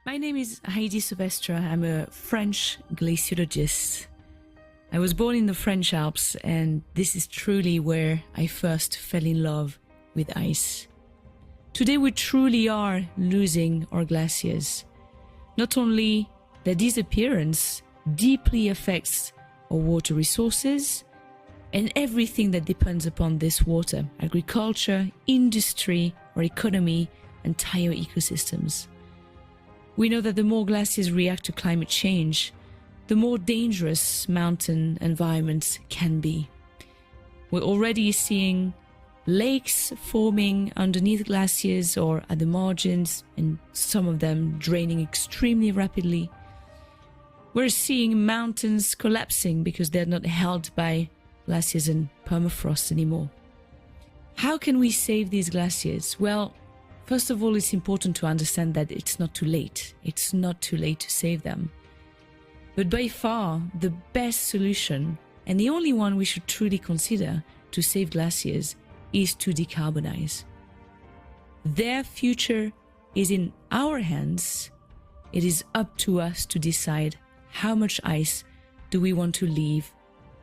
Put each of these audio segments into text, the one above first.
My name is Heidi Silvestre. I'm a French glaciologist. I was born in the French Alps, and this is truly where I first fell in love with ice. Today we truly are losing our glaciers. Not only their disappearance deeply affects our water resources and everything that depends upon this water: agriculture, industry, our economy, entire ecosystems. We know that the more glaciers react to climate change, the more dangerous mountain environments can be. We're already seeing lakes forming underneath glaciers or at the margins, and some of them draining extremely rapidly. We're seeing mountains collapsing because they're not held by glaciers and permafrost anymore. How can we save these glaciers? Well, first of all, it's important to understand that it's not too late. It's not too late to save them. But by far, the best solution, and the only one we should truly consider to save glaciers, is to decarbonize. Their future is in our hands. It is up to us to decide how much ice do we want to leave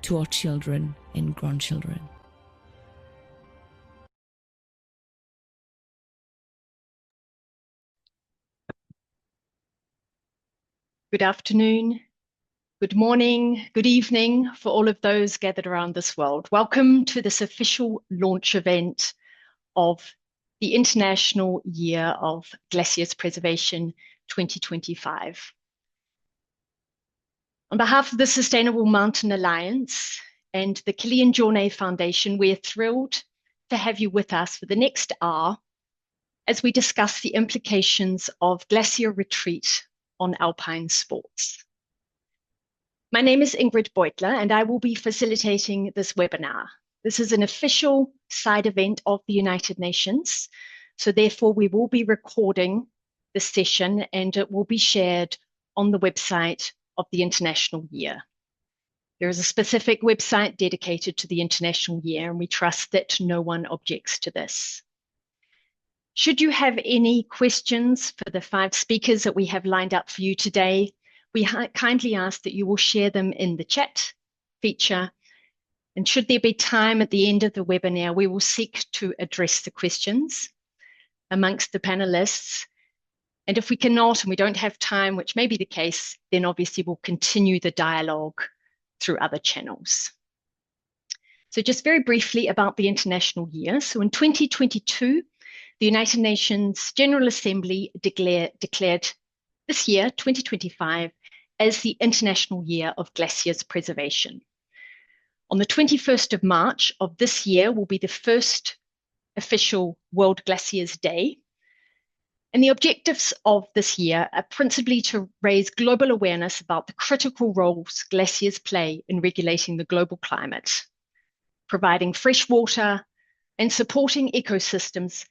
to our children and grandchildren. Good afternoon, good morning, good evening for all of those gathered around this world. Welcome to this official launch event of the International Year of Glaciers Preservation 2025. On behalf of the Sustainable Mountain Alliance and the Kilian Jornet Foundation, we're thrilled to have you with us for the next hour as we discuss the implications of glacier retreat on alpine sports. My name is Ingrid Beutler, and I will be facilitating this webinar. This is an official side event of the United Nations, so therefore we will be recording this session and it will be shared on the website of the International Year. There is a specific website dedicated to the International Year, and we trust that no one objects to this. Should you have any questions for the 5 speakers that we have lined up for you today, we kindly ask that you will share them in the chat feature. And should there be time at the end of the webinar, we will seek to address the questions amongst the panelists. And if we cannot and we don't have time, which may be the case, then obviously we'll continue the dialogue through other channels. So just very briefly about the International Year. So in 2022, the United Nations General Assembly declared this year, 2025, as the International Year of Glaciers Preservation. On the 21st of March of this year will be the first official World Glaciers Day. And the objectives of this year are principally to raise global awareness about the critical roles glaciers play in regulating the global climate, providing fresh water, and supporting ecosystems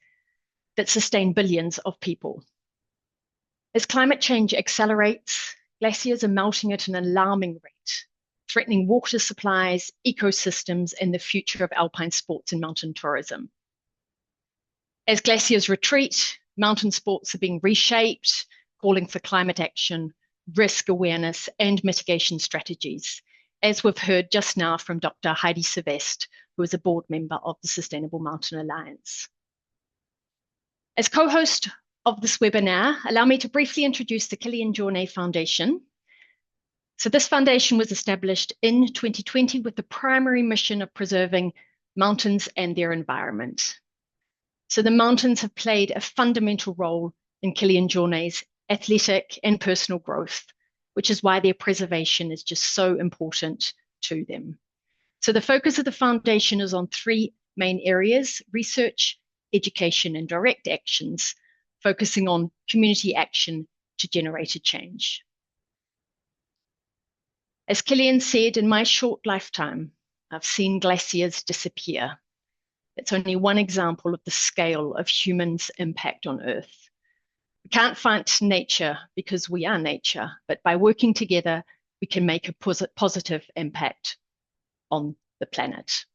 that sustain billions of people. As climate change accelerates, glaciers are melting at an alarming rate, threatening water supplies, ecosystems, and the future of alpine sports and mountain tourism. As glaciers retreat, mountain sports are being reshaped, calling for climate action, risk awareness, and mitigation strategies, as we've heard just now from Dr. Heidi Silvestre, who is a board member of the Sustainable Mountain Alliance. As co-host of this webinar, allow me to briefly introduce the Kilian Jornet Foundation. So this foundation was established in 2020 with the primary mission of preserving mountains and their environment. So the mountains have played a fundamental role in Kilian Jornet's athletic and personal growth, which is why their preservation is just so important to them. So the focus of the foundation is on 3 main areas: research, education, and direct actions, focusing on community action to generate a change. As Kilian said, in my short lifetime, I've seen glaciers disappear. It's only one example of the scale of humans' impact on Earth. We can't fight nature because we are nature, but by working together, we can make a positive impact on the planet.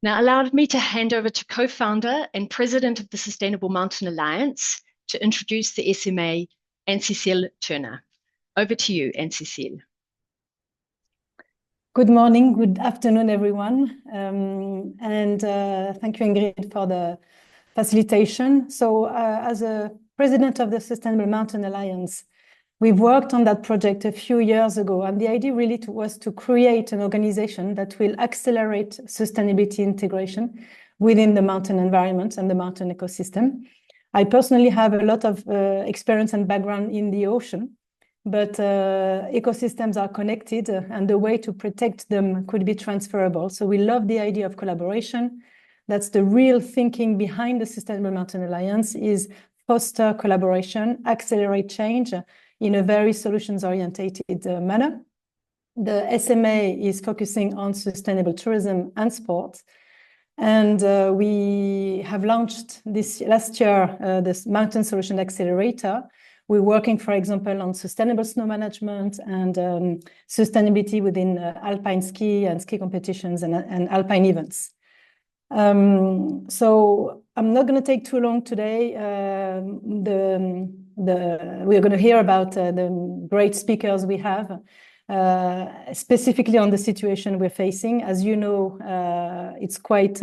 Now, allow me to hand over to co-founder and president of the Sustainable Mountain Alliance, to introduce the SMA, Anne-Cécile Turner. Over to you, Anne-Cécile. Good morning, good afternoon, everyone. Thank you, Ingrid, for the facilitation. So as a president of the Sustainable Mountain Alliance, we've worked on that project a few years ago. And the idea really was to create an organization that will accelerate sustainability integration within the mountain environment and the mountain ecosystem. I personally have a lot of experience and background in the ocean. But ecosystems are connected and the way to protect them could be transferable. So we love the idea of collaboration. That's the real thinking behind the Sustainable Mountain Alliance, is foster collaboration, accelerate change in a very solutions-oriented manner. The SMA is focusing on sustainable tourism and sport. And we have launched this last year, this Mountain Solution Accelerator. We're working, for example, on sustainable snow management and sustainability within alpine ski and ski competitions and alpine events. So I'm not going to take too long today. We're going to hear about the great speakers we have, specifically on the situation we're facing. As you know, it's quite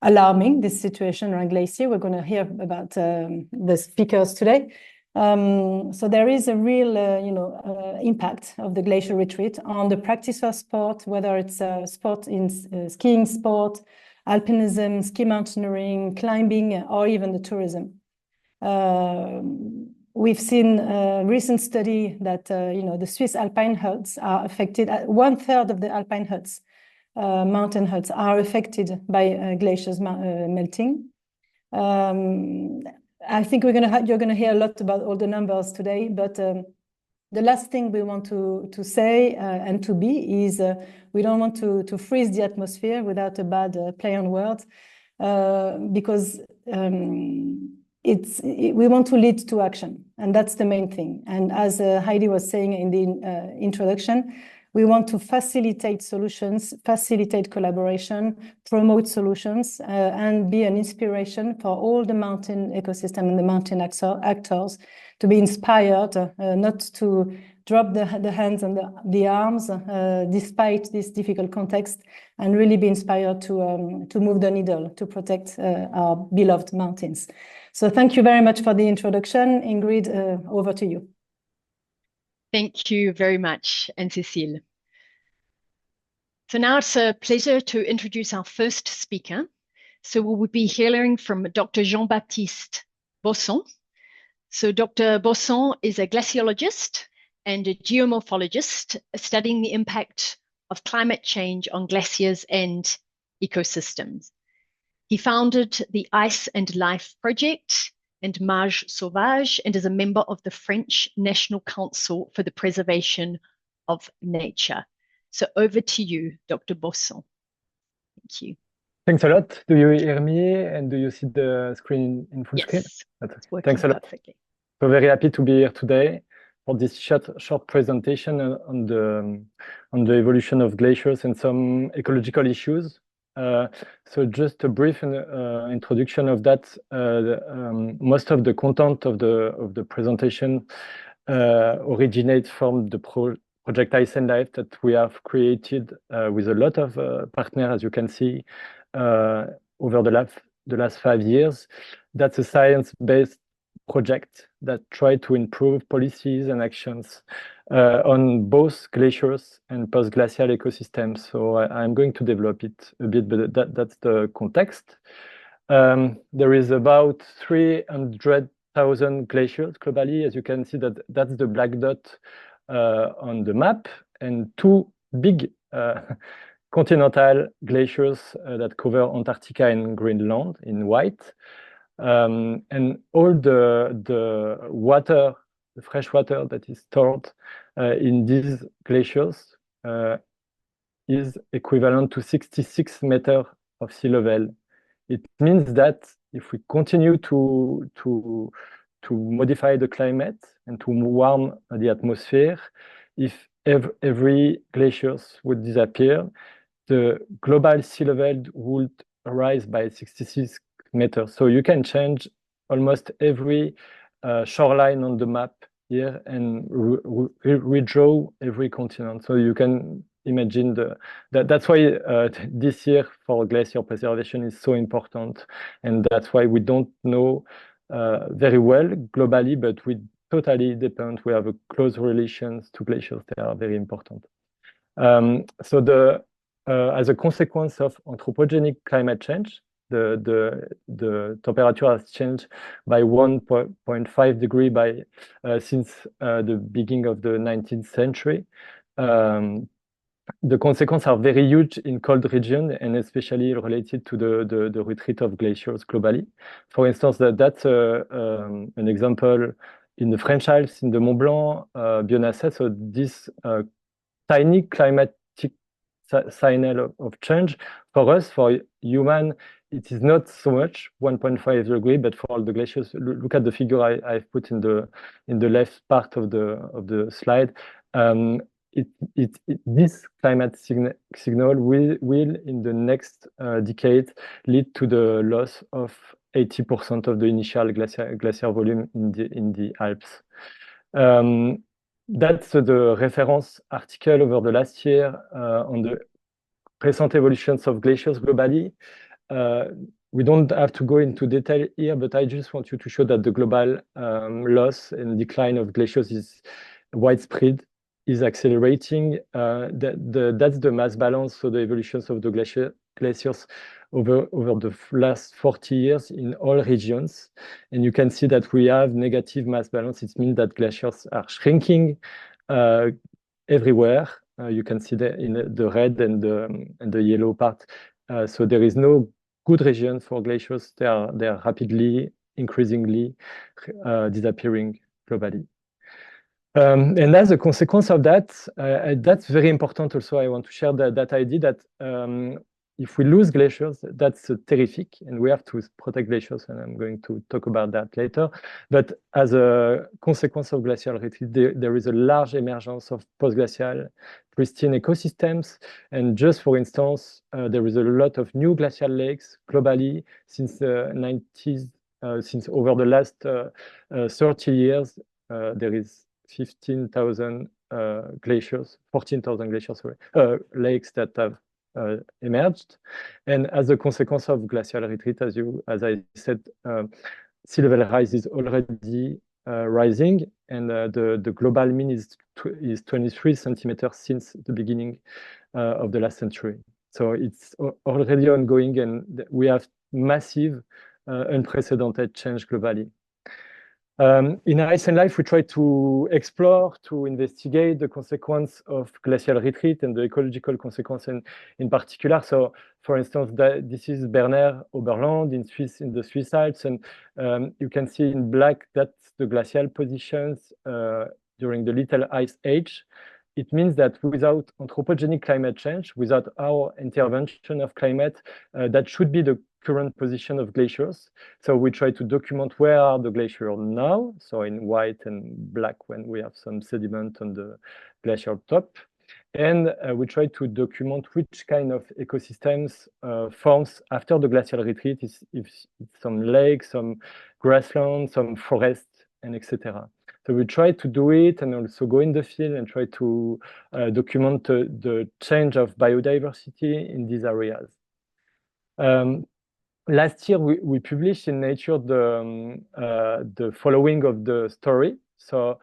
alarming, this situation around glacier. We're going to hear about the speakers today. So there is a real, impact of the glacial retreat on the practice of sport, whether it's sport in skiing sport, alpinism, ski mountaineering, climbing, or even the tourism. We've seen a recent study that, the Swiss alpine huts are affected. 1/3 of the alpine huts, mountain huts, are affected by glaciers melting. I think you're going to hear a lot about all the numbers today, but the last thing we want to say and to be is we don't want to freeze the atmosphere without a bad play on words, because we want to lead to action, and that's the main thing. And as Heidi was saying in the introduction, we want to facilitate solutions, facilitate collaboration, promote solutions, and be an inspiration for all the mountain ecosystem and the mountain actors to be inspired, not to drop the hands and the arms despite this difficult context, and really be inspired to move the needle to protect our beloved mountains. So thank you very much for the introduction. Ingrid, over to you. Thank you very much, Anne-Cécile. So now it's a pleasure to introduce our first speaker. So we will be hearing from Dr. Jean-Baptiste Bosson. So Dr. Bosson is a glaciologist and a geomorphologist studying the impact of climate change on glaciers and ecosystems. He founded the Ice and Life Project and Marge Sauvage, and is a member of the French National Council for the Preservation of Nature. So over to you, Dr. Bosson. Thank you. Thanks a lot. Do you hear me, and do you see the screen in full screen? Yes, thanks a lot. Perfectly. So very happy to be here today for this short presentation on the evolution of glaciers and some ecological issues. So just a brief introduction of that. Most of the content of the presentation originates from the project Ice and Life that we have created with a lot of partners, as you can see, over the last 5 years. That's a science-based project that tried to improve policies and actions on both glaciers and post-glacial ecosystems. So I'm going to develop it a bit, but that's the context. There is about 300,000 glaciers globally. As you can see, that's the black dot on the map, and 2 big continental glaciers that cover Antarctica and Greenland in white. And all the water, the fresh water that is stored in these glaciers is equivalent to 66 meters of sea level. It means that if we continue to modify the climate and to warm the atmosphere, if every glaciers would disappear, the global sea level would rise by 66 meters. So you can change almost every shoreline on the map here and redraw every continent. So you can imagine that's why this year for glacier preservation is so important, and that's why we don't know very well globally, but we totally depend. We have a close relations to glaciers. They are very important. So as a consequence of anthropogenic climate change, the temperature has changed by 1.5 degree since the beginning of the 19th century. The consequences are very huge in cold regions, and especially related to the retreat of glaciers globally. For instance, that's an example in the French Alps, in the Mont Blanc, Bionasset. So this tiny climatic signal of change for us, for human, it is not so much 1.5 degree, but for all the glaciers, look at the figure I've put in the left part of the slide. This climate signal will in the next decade lead to the loss of 80% of the initial glacier volume in the Alps. That's the reference article over the last year on the recent evolutions of glaciers globally. We don't have to go into detail here, but I just want you to show that the global loss and decline of glaciers is widespread, is accelerating. That's the mass balance, so the evolutions of the glaciers over the last 40 years in all regions. And you can see that we have negative mass balance. It means that glaciers are shrinking everywhere. You can see that in the red and the yellow part. So there is no good region for glaciers. They are rapidly, increasingly disappearing globally. And as a consequence of that, that's very important also. I want to share that idea that if we lose glaciers, that's terrific, and we have to protect glaciers, and I'm going to talk about that later. But as a consequence of glacial retreat, there is a large emergence of post-glacial pristine ecosystems. And just for instance, there is a lot of new glacial lakes globally since the 90s, since over the last 30 years, there is 14,000 glaciers, sorry, lakes that have emerged. And as a consequence of glacial retreat, as I said, sea level rise is already rising, and the global mean is 23 centimeters since the beginning of the last century. So it's already ongoing, and we have massive, unprecedented change globally. In Ice and Life, we try to explore, to investigate the consequence of glacial retreat and the ecological consequence in particular. So, for instance, this is Berner Oberland in the Swiss Alps, and you can see in black that's the glacial positions during the Little Ice Age. It means that without anthropogenic climate change, without our intervention of climate, that should be the current position of glaciers. So we try to document where are the glaciers now, so in white and black when we have some sediment on the glacial top. And we try to document which kind of ecosystems forms after the glacial retreat, if it's some lakes, some grassland, some forests, and etc. So we try to do it and also go in the field and try to document the change of biodiversity in these areas. Last year, we published in Nature the following of the story. So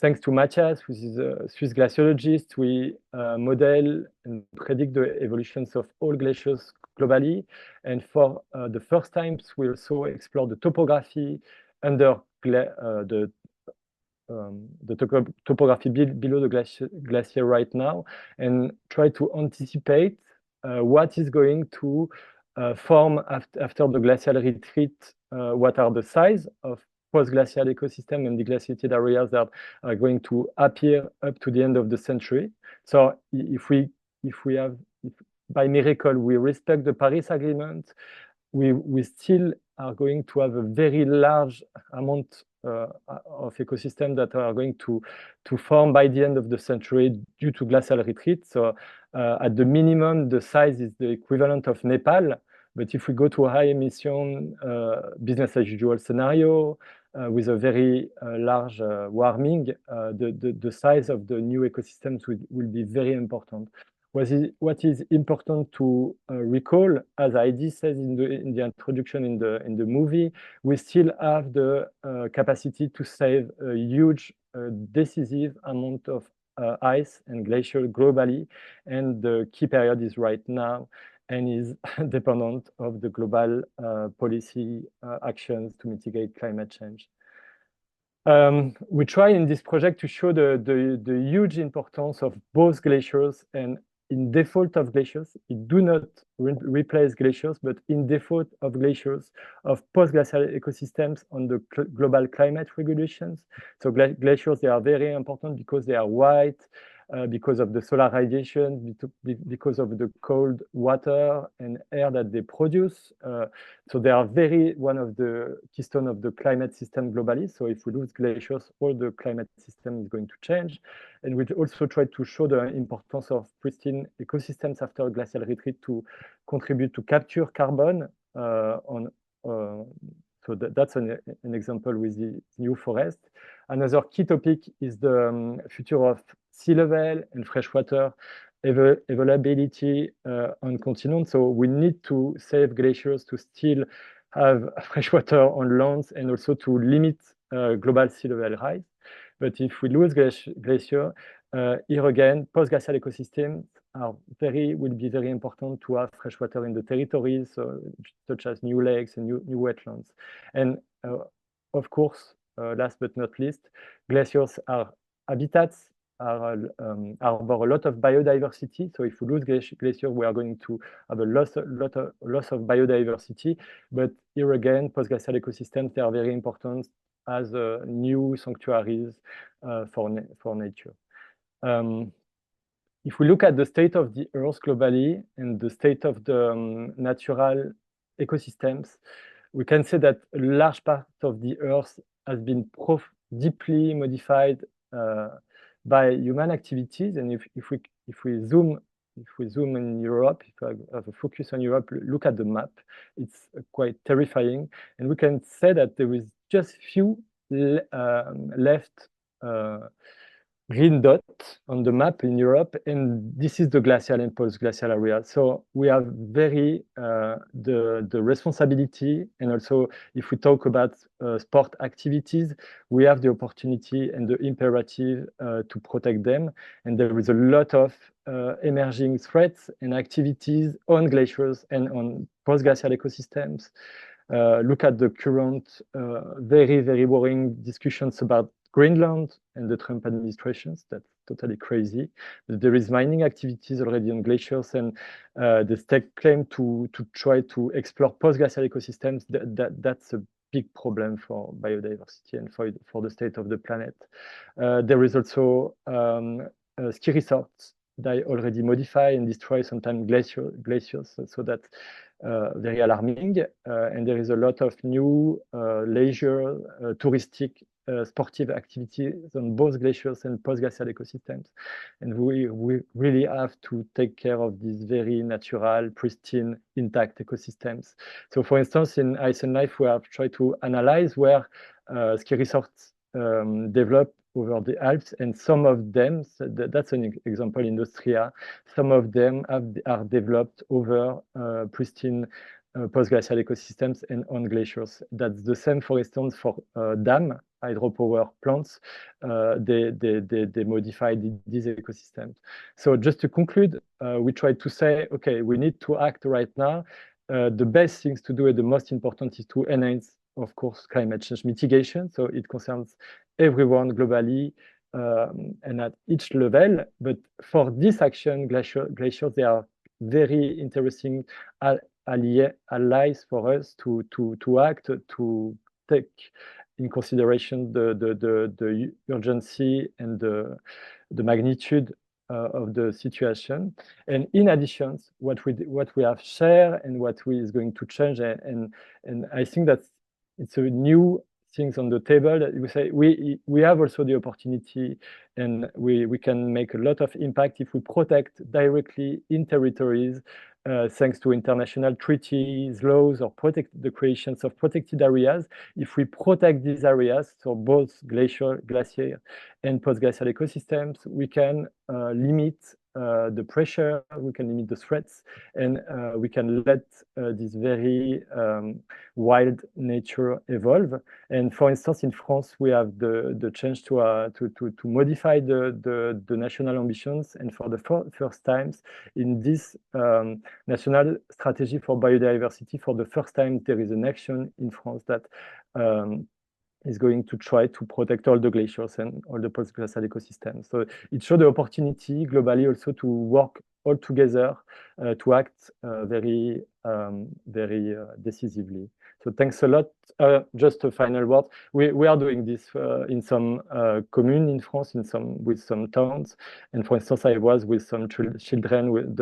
thanks to Matthias, who is a Swiss glaciologist, we model and predict the evolutions of all glaciers globally. And for the first time, we also explore the topography under the topography below the glacier right now, and try to anticipate what is going to form after the glacial retreat, what are the size of post-glacial ecosystem and deglaciated areas that are going to appear up to the end of the century. So if by miracle we respect the Paris Agreement, we still are going to have a very large amount of ecosystems that are going to form by the end of the century due to glacial retreat. So at the minimum, the size is the equivalent of Nepal, But if we go to a high emission business as usual scenario with a very large warming, the size of the new ecosystems will be very important. What is important to recall, as Heidi says in the introduction in the movie, we still have the capacity to save a huge, decisive amount of ice and glacier globally, and the key period is right now and is dependent of the global policy actions to mitigate climate change. We try in this project to show the huge importance of both glaciers, and in default of glaciers, it do not replace glaciers, but in default of glaciers, of post-glacial ecosystems on the global climate regulations. So glaciers, they are very important because they are white, because of the solar radiation, because of the cold water and air that they produce. So they are one of the keystone of the climate system globally. So if we lose glaciers, all the climate system is going to change. And we also try to show the importance of pristine ecosystems after a glacial retreat to contribute to capture carbon so that's an example with the new forest. Another key topic is the future of sea level and freshwater availability on continents. So we need to save glaciers to still have freshwater on lands and also to limit global sea level rise. But if we lose glacier, here again, post-glacial ecosystems will be very important to have freshwater in the territories, such as new lakes and new wetlands. And of course, last but not least, glaciers are habitats, harbor a lot of biodiversity. So if we lose glacier, we are going to have a loss of biodiversity. But here again, post-glacial ecosystems, they are very important as new sanctuaries for nature. If we look at the state of the Earth globally and the state of the natural ecosystems, we can say that a large part of the Earth has been deeply modified by human activities. And if we zoom in Europe, if I have a focus on Europe, look at the map, it's quite terrifying. And we can say that there is just few left green dot on the map in Europe, and this is the glacial and post-glacial area. So we have very the responsibility, and also if we talk about sport activities, we have the opportunity and the imperative to protect them. And there is a lot of emerging threats and activities on glaciers and on post-glacial ecosystems. Look at the current very, very worrying discussions about Greenland and the Trump administrations. That's totally crazy. But there is mining activities already on glaciers, and the state claim to try to explore post-glacial ecosystems. That's a big problem for biodiversity and for the state of the planet. There is also ski resorts that already modify and destroy sometimes glaciers, so that's very alarming. And there is a lot of new leisure, touristic, sportive activities on both glaciers and post-glacial ecosystems. And we really have to take care of these very natural, pristine, intact ecosystems. So for instance, in Ice and Life, we have tried to analyze where ski resorts develop over the Alps, and some of them, that's an example in Austria, some of them are developed over pristine post-glacial ecosystems and on glaciers. That's the same, for instance, for dam hydropower plants. They modify these ecosystems. So just to conclude, we try to say, okay, we need to act right now. The best things to do and the most important is to enhance, of course, climate change mitigation. So it concerns everyone globally and at each level. But for this action, glaciers, they are very interesting allies for us to act, to take in consideration the urgency and the magnitude of the situation. And in addition, what we have shared and what is going to change, and I think that it's a new things on the table that we say we have also the opportunity, and we can make a lot of impact if we protect directly in territories, thanks to international treaties, laws, or protect the creations of protected areas. If we protect these areas, so both glacial and post-glacial ecosystems, we can limit the pressure, we can limit the threats, and we can let this very wild nature evolve. And for instance, in France, we have the chance to modify the national ambitions, and for the first times in this national strategy for biodiversity, for the first time there is an action in France that is going to try to protect all the glaciers and all the post-glacial ecosystems. So it showed the opportunity globally also to work all together to act very decisively. So thanks a lot. Just a final word. We are doing this in some communes in France, with some towns. And for instance, I was with some children with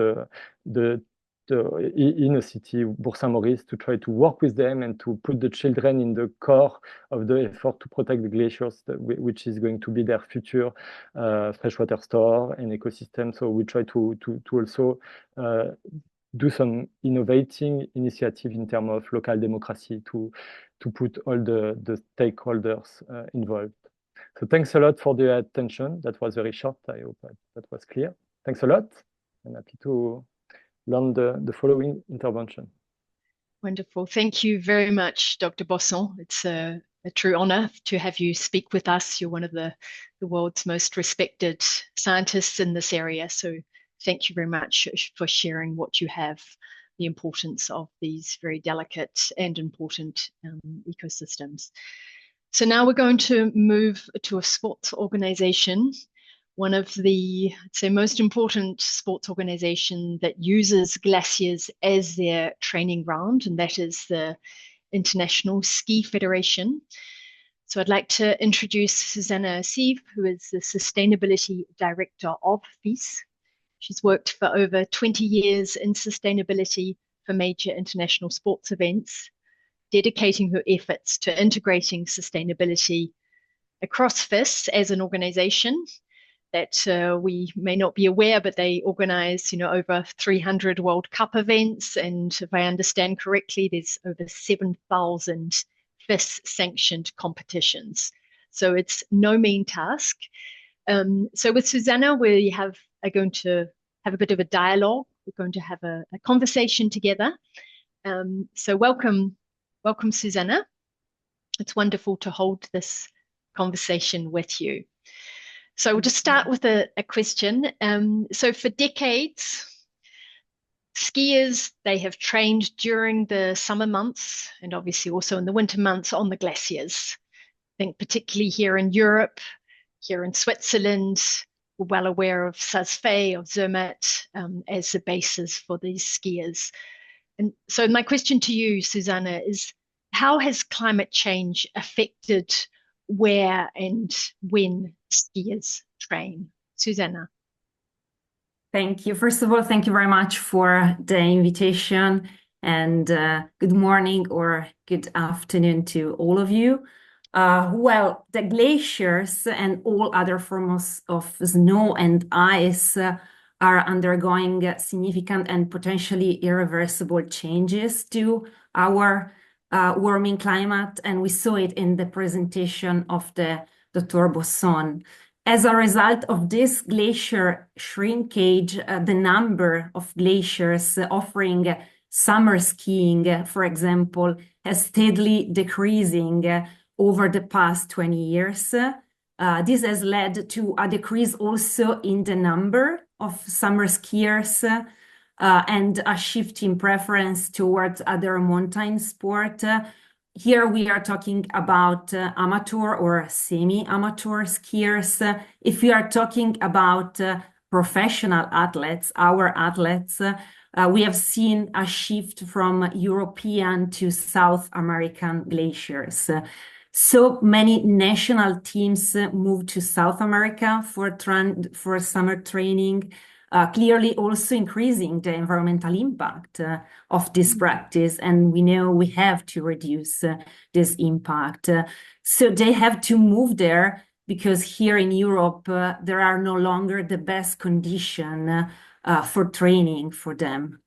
in a city, Bourg-Saint-Maurice, to try to work with them and to put the children in the core of the effort to protect the glaciers, which is going to be their future freshwater store and ecosystem. So we try to also do some innovating initiative in terms of local democracy to put all the stakeholders involved. So thanks a lot for the attention. That was very short. I hope that was clear. Thanks a lot. I'm happy to learn the following intervention. Wonderful. Thank you very much, Dr. Bosson. It's a true honor to have you speak with us. You're one of the world's most respected scientists in this area. So thank you very much for sharing what you have, the importance of these very delicate and important ecosystems. So now we're going to move to a sports organization, one of the, I'd say, most important sports organization that uses glaciers as their training ground, and that is the International Ski Federation. So I'd like to introduce Susanna Sieve, who is the Sustainability Director of FIS. She's worked for over 20 years in sustainability for major international sports events, dedicating her efforts to integrating sustainability across FIS as an organization that we may not be aware, but they organize, over 300 World Cup events. And if I understand correctly, there's over 7,000 FIS sanctioned competitions. So it's no mean task. So with Susanna, we are going to have a bit of a dialogue. We're going to have a conversation together. So welcome, Susanna. It's wonderful to hold this conversation with you. So we'll just start with a question. So for decades, skiers, they have trained during the summer months and obviously also in the winter months on the glaciers. I think particularly here in Europe, here in Switzerland, we're well aware of Saas-Fee, of Zermatt as the bases for these skiers. And so my question to you, Susanna, is how has climate change affected where and when skiers train? Susanna. Thank you. First of all, thank you very much for the invitation, and good morning or good afternoon to all of you. Well, the glaciers and all other forms of snow and ice are undergoing significant and potentially irreversible changes to our warming climate, and we saw it in the presentation of the Dr. Bosson. As a result of this glacier shrinkage, the number of glaciers offering summer skiing, for example, has steadily decreasing over the past 20 years. This has led to a decrease also in the number of summer skiers and a shift in preference towards other mountain sport. Here we are talking about amateur or semi-amateur skiers. If we are talking about professional athletes, our athletes, we have seen a shift from European to South American glaciers. So many national teams moved to South America for summer training. clearly also increasing the environmental impact of this practice. And we know we have to reduce this impact. So they have to move there because here in Europe, there are no longer the best condition for training for them.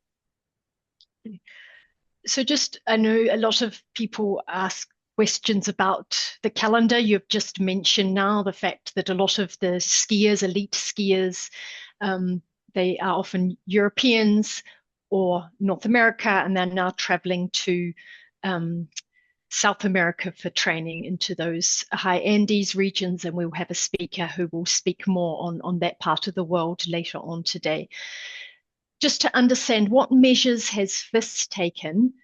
So just, I know a lot of people ask questions about the calendar. You've just mentioned now the fact that a lot of the skiers, elite skiers, they are often Europeans or North America, and they're now traveling to South America for training into those high Andes regions. And we'll have a speaker who will speak more on that part of the world later on today. Just to understand, what measures has FIS taken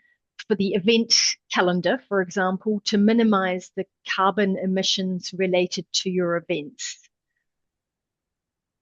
for the event calendar, for example, to minimize the carbon emissions related to your events?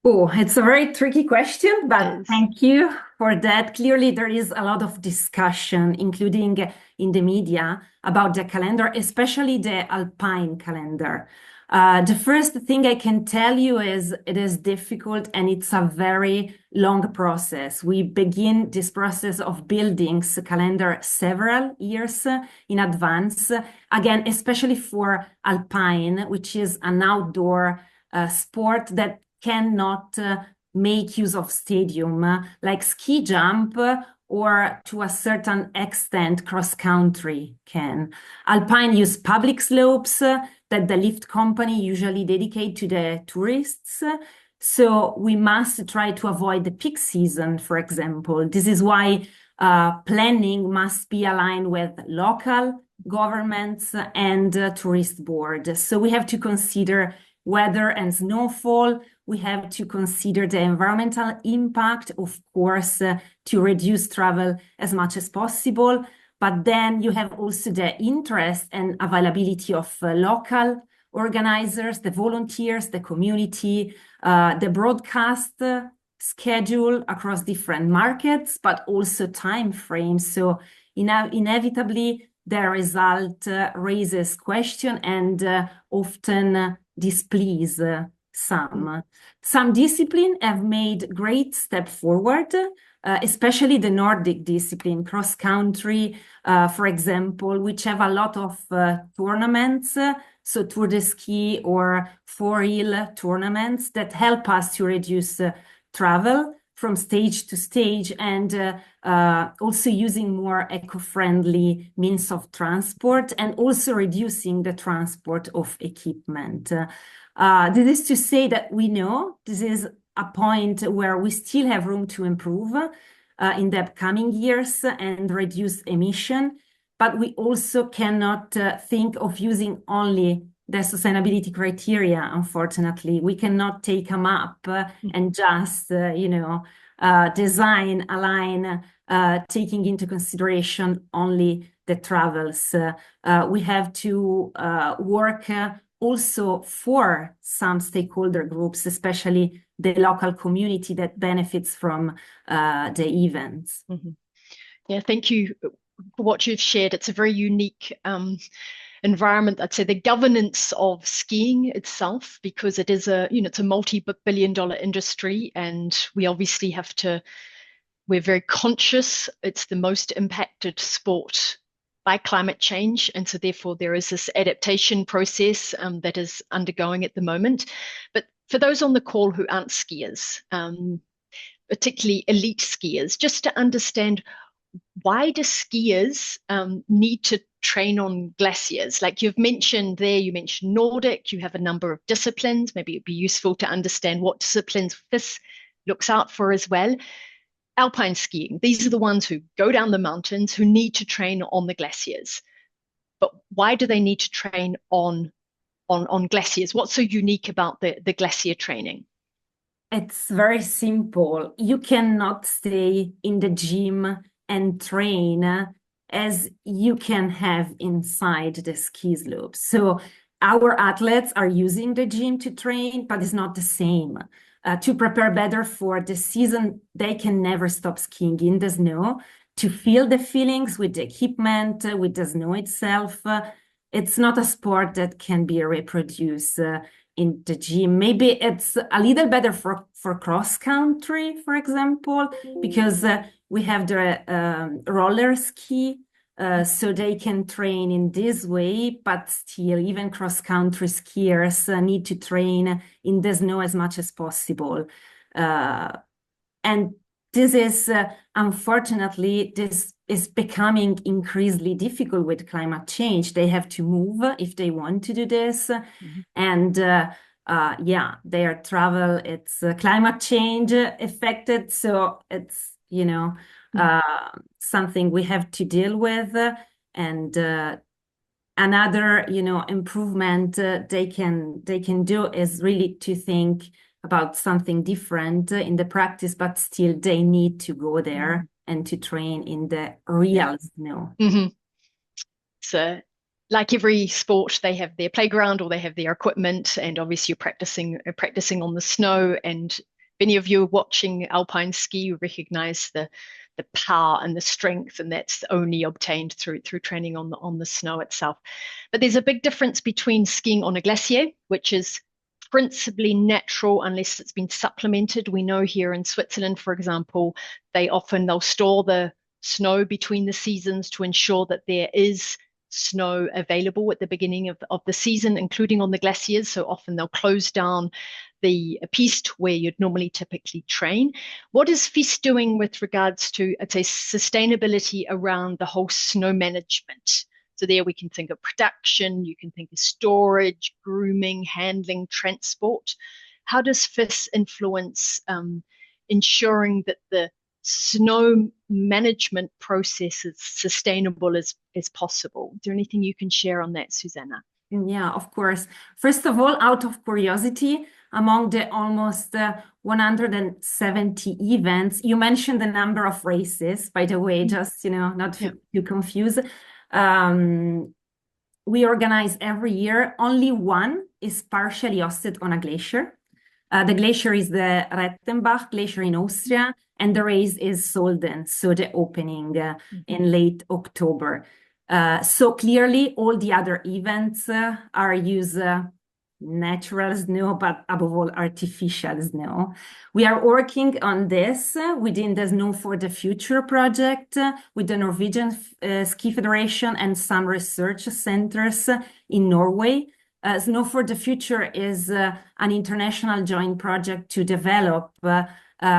Oh, it's a very tricky question, but thank you for that. Clearly, there is a lot of discussion, including in the media, about the calendar, especially the Alpine calendar. The first thing I can tell you is it is difficult and it's a very long process. We begin this process of building the calendar several years in advance. Again, especially for Alpine, which is an outdoor sport that cannot make use of stadium like ski jump or to a certain extent cross country can. Alpine use public slopes that the lift company usually dedicate to the tourists. So we must try to avoid the peak season, for example. This is why planning must be aligned with local governments and tourist board. So we have to consider weather and snowfall. We have to consider the environmental impact, of course, to reduce travel as much as possible. But then you have also the interest and availability of local organizers, the volunteers, the community, the broadcast schedule across different markets, but also time frames. So inevitably, the result raises question and often displease some. Some disciplines have made great step forward, especially the Nordic discipline, cross-country, for example, which have a lot of tournaments, so Tour de Ski or four-wheel tournaments that help us to reduce travel from stage to stage and also using more eco-friendly means of transport and also reducing the transport of equipment. This is to say that we know this is a point where we still have room to improve in the upcoming years and reduce emission, but we also cannot think of using only the sustainability criteria, unfortunately. We cannot take them up and just, design a line taking into consideration only the travels. We have to work also for some stakeholder groups, especially the local community that benefits from the events. Mm-hmm. Yeah, thank you for what you've shared. It's a very unique environment, I'd say, the governance of skiing itself, because it is it's a multi-billion-dollar industry, and we obviously we're very conscious it's the most impacted sport by climate change, and so therefore there is this adaptation process that is undergoing at the moment. But for those on the call who aren't skiers, particularly elite skiers, just to understand, why do skiers need to train on glaciers? Like you've mentioned there, you mentioned Nordic, you have a number of disciplines. Maybe it'd be useful to understand what disciplines FIS looks out for as well. Alpine skiing, these are the ones who go down the mountains, who need to train on the glaciers. But why do they need to train on glaciers? What's so unique about the glacier training? It's very simple. You cannot stay in the gym and train as you can have inside the ski slope. So our athletes are using the gym to train, but it's not the same. To prepare better for the season, they can never stop skiing in the snow, to feel the feelings with the equipment, with the snow itself. It's not a sport that can be reproduced in the gym. Maybe it's a little better for cross country, for example, because we have the roller ski, so they can train in this way, but still, even cross country skiers need to train in the snow as much as possible. And this is, unfortunately, this is becoming increasingly difficult with climate change. They have to move if they want to do this. And yeah, their travel, it's climate change affected. So it's, you know, something we have to deal with. And another, you know, improvement they can do is really to think about something different in the practice, but still they need to go there and to train in the real snow. So like every sport, they have their playground or they have their equipment, and obviously you're practicing on the snow. And if any of you are watching Alpine ski, you recognize the power and the strength, and that's only obtained through training on the snow itself. But there's a big difference between skiing on a glacier, which is principally natural unless it's been supplemented. We know here in Switzerland, for example, they'll store the snow between the seasons to ensure that there is snow available at the beginning of the season, including on the glaciers. So often they'll close down the piste where you'd normally typically train. What is FIS doing with regards to, I'd say, sustainability around the whole snow management? So there we can think of production, you can think of storage, grooming, handling, transport. How does FIS influence ensuring that the snow management process is sustainable as possible? Is there anything you can share on that, Susanna? Yeah, of course. First of all, out of curiosity, among the almost 170 events, you mentioned the number of races, by the way, just, you know, not to confuse. We organize every year. Only one is partially hosted on a glacier. The glacier is the Rettenbach Glacier in Austria, and the race is Solden, so the opening in late October. So clearly, all the other events are use natural snow, but above all, artificial snow. We are working on this within the Snow for the Future project with the Norwegian Ski Federation and some research centers in Norway. Snow for the Future is an international joint project to develop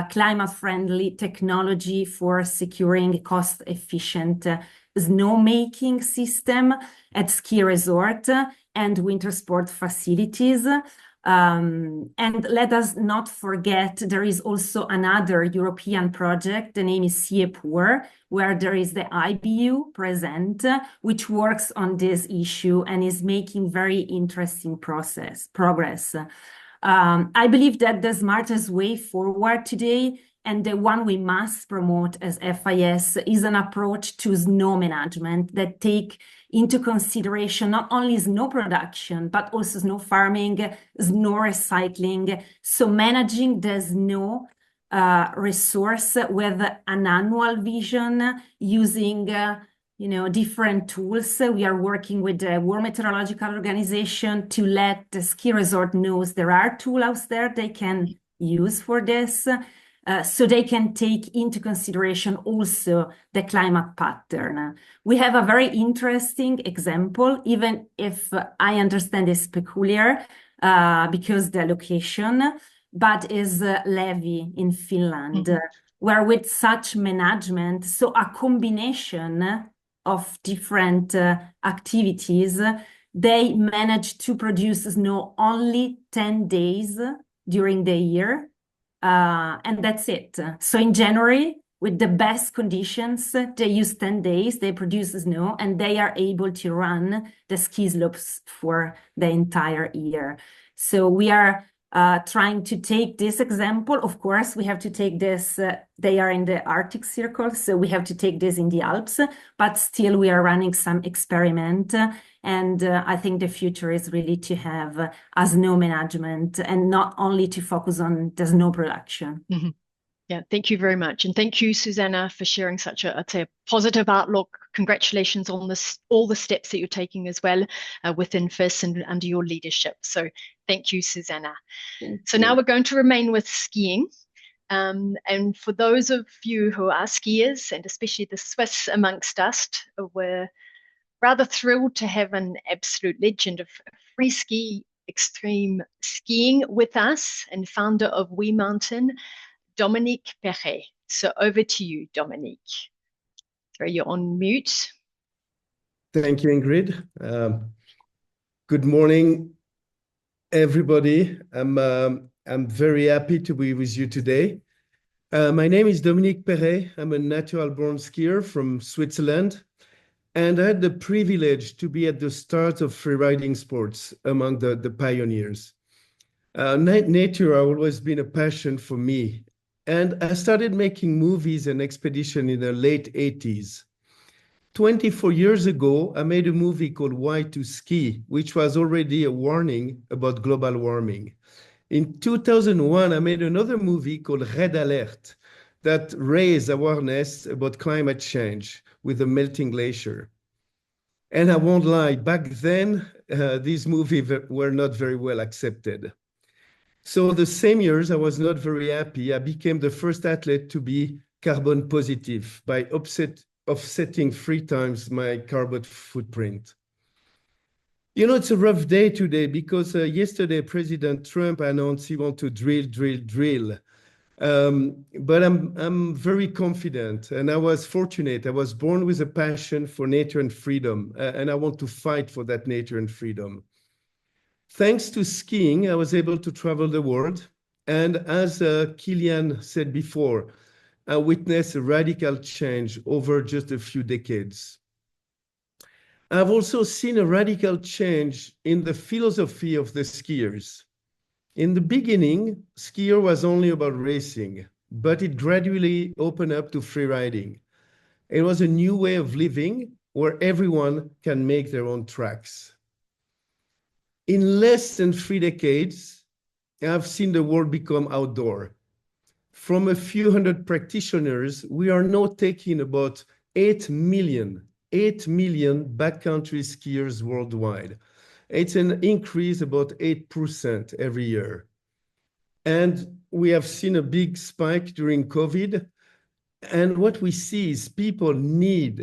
climate-friendly technology for securing cost-efficient snowmaking system at ski resort and winter sport facilities. And let us not forget, there is also another European project, the name is CIEPUR, where there is the IBU present, which works on this issue and is making very interesting progress. I believe that the smartest way forward today, and the one we must promote as FIS, is an approach to snow management that take into consideration not only snow production, but also snow farming, snow recycling. So managing the snow resource with an annual vision using different tools. We are working with the World Meteorological Organization to let the ski resort knows there are tools out there they can use for this. So they can take into consideration also the climate pattern. We have a very interesting example, even if I understand it's peculiar because the location, but is Levi in Finland, where with such management, so a combination of different activities, they manage to produce snow only 10 days during the year. And that's it. So in January, with the best conditions, they use 10 days, they produce snow, and they are able to run the ski slopes for the entire year. So we are trying to take this example. Of course, we have to take this, they are in the Arctic Circle, so we have to take this in the Alps, but still we are running some experiment. And I think the future is really to have a snow management and not only to focus on the snow production. Yeah, thank you very much. And thank you, Susanna, for sharing such a positive outlook. Congratulations on all the steps that you're taking as well within FIS and under your leadership. So Thank you, Susanna. Thank So you. now we're going to remain with skiing. And for those of you who are skiers, and especially the Swiss amongst us, we're rather thrilled to have an absolute legend of free ski extreme skiing with us and founder of We Mountain, Dominique Perret. So over to you, Dominique. Throw you on mute. Thank you, Ingrid. Good morning, everybody. I'm very happy to be with you today. My name is Dominique Perret. I'm a natural-born skier from Switzerland, and I had the privilege to be at the start of freeriding sports among the pioneers. Nature has always been a passion for me, and I started making movies and expedition in the late 80s. 24 years ago, I made a movie called Why to Ski, which was already a warning about global warming. In 2001, I made another movie called Red Alert that raised awareness about climate change with the melting glacier. And I won't lie, back then, these movies were not very well accepted. So the same years, I was not very happy. I became the first athlete to be carbon positive by offsetting 3 times my carbon footprint. You know, it's a rough day today because yesterday President Trump announced he wants to drill. But I'm very confident, and I was fortunate. I was born with a passion for nature and freedom, and I want to fight for that nature and freedom. Thanks to skiing, I was able to travel the world, and as Kilian said before, I witnessed a radical change over just a few decades. I've also seen a radical change in the philosophy of the skiers. In the beginning, skier was only about racing, but it gradually opened up to freeriding. It was a new way of living where everyone can make their own tracks. In less than 3 decades, I've seen the world become outdoor. From a few hundred practitioners, we are now taking about 8 million backcountry skiers worldwide. It's an increase about 8% every year. And we have seen a big spike during COVID. And what we see is people need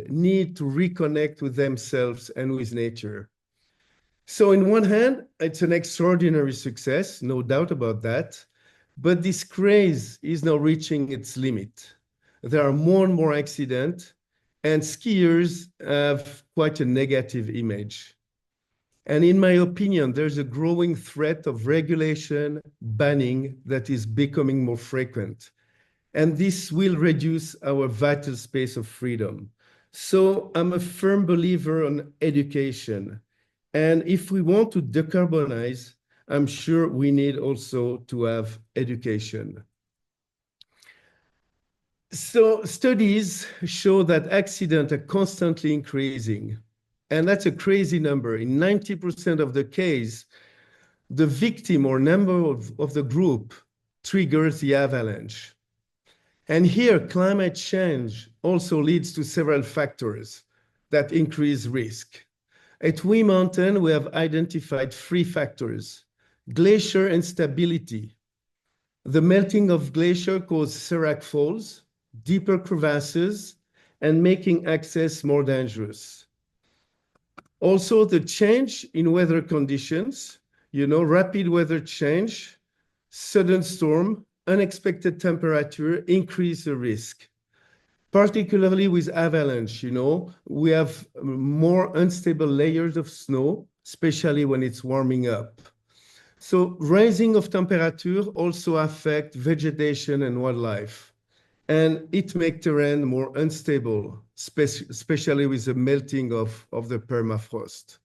to reconnect with themselves and with nature. So on one hand, it's an extraordinary success, no doubt about that. But this craze is now reaching its limit. There are more and more accidents, and skiers have quite a negative image. And in my opinion, there's a growing threat of regulation, banning that is becoming more frequent. And this will reduce our vital space of freedom. So I'm a firm believer on education. And if we want to decarbonize, I'm sure we need also to have education. So studies show that accidents are constantly increasing. And that's a crazy number. In 90% of the case, the victim or member of the group triggers the avalanche. And here, climate change also leads to several factors that increase risk. At We Mountain, we have identified 3 factors: glacier instability. The melting of glacier causes serac falls, deeper crevasses, and making access more dangerous. Also, the change in weather conditions, rapid weather change, sudden storm, unexpected temperature increase the risk. Particularly with avalanche, we have more unstable layers of snow, especially when it's warming up. So rising of temperature also affect vegetation and wildlife, and it makes terrain more unstable, especially with the melting of the permafrost.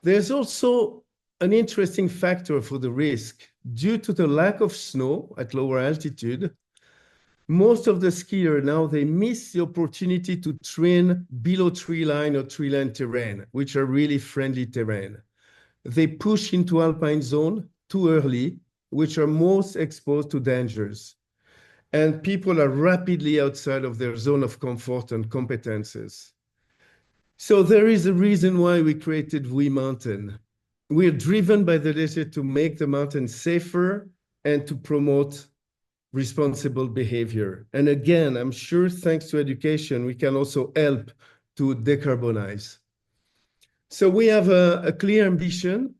There's also an interesting factor for the risk. Due to the lack of snow at lower altitude, most of the skiers now, they miss the opportunity to train below tree line or tree line terrain, which are really friendly terrain. They push into Alpine zone too early, which are most exposed to dangers. And people are rapidly outside of their zone of comfort and competences. So there is a reason why we created We Mountain. we're driven by the desire to make the mountain safer and to promote responsible behavior. And again, I'm sure thanks to education, we can also help to decarbonize. So we have a clear ambition.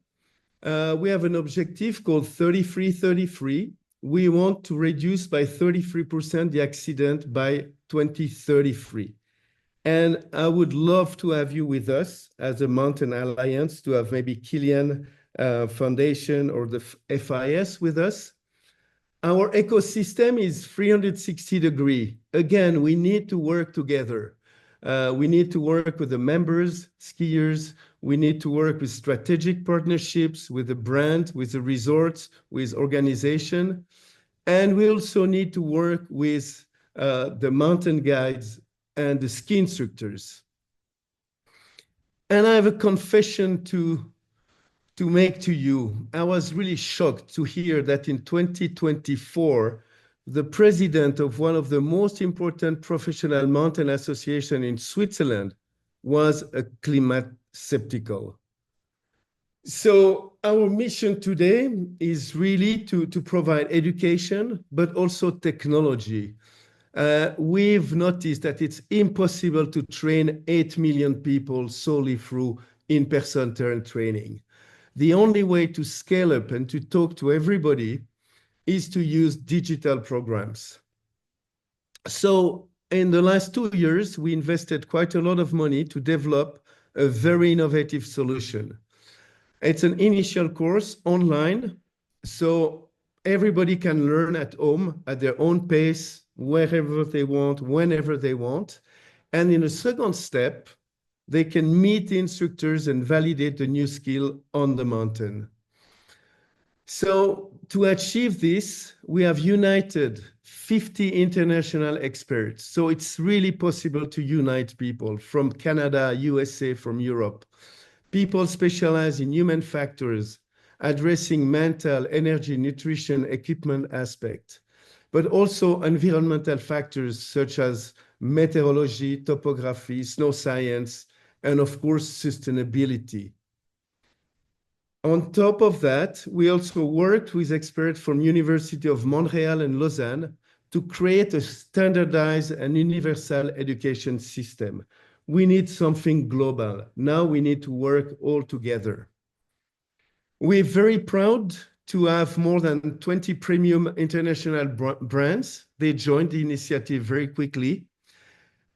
We have an objective called 33-33. We want to reduce by 33% the accident by 2033. And I would love to have you with us as a Mountain Alliance, to have maybe Kilian Foundation or the FIS with us. Our ecosystem is 360-degree. Again, we need to work together. We need to work with the members, skiers. We need to work with strategic partnerships, with the brand, with the resorts, with organization. And we also need to work with the mountain guides and the ski instructors. And I have a confession to make to you. I was really shocked to hear that in 2024, the president of one of the most important professional mountain associations in Switzerland was a climate skeptical. So our mission today is really to provide education, but also technology. We've noticed that it's impossible to train 8 million people solely through in-person terrain training. The only way to scale up and to talk to everybody is to use digital programs. So in the last 2 years, we invested quite a lot of money to develop a very innovative solution. It's an initial course online, so everybody can learn at home at their own pace, wherever they want, whenever they want. And in a second step, they can meet the instructors and validate the new skill on the mountain. So to achieve this, we have united 50 international experts. So it's really possible to unite people from Canada, USA, from Europe. People specialize in human factors, addressing mental, energy, nutrition, equipment aspect, but also environmental factors such as meteorology, topography, snow science, and of course, sustainability. On top of that, we also worked with experts from University of Montreal and Lausanne to create a standardized and universal education system. We need something global. Now we need to work all together. We're very proud to have more than 20 premium international brands. They joined the initiative very quickly.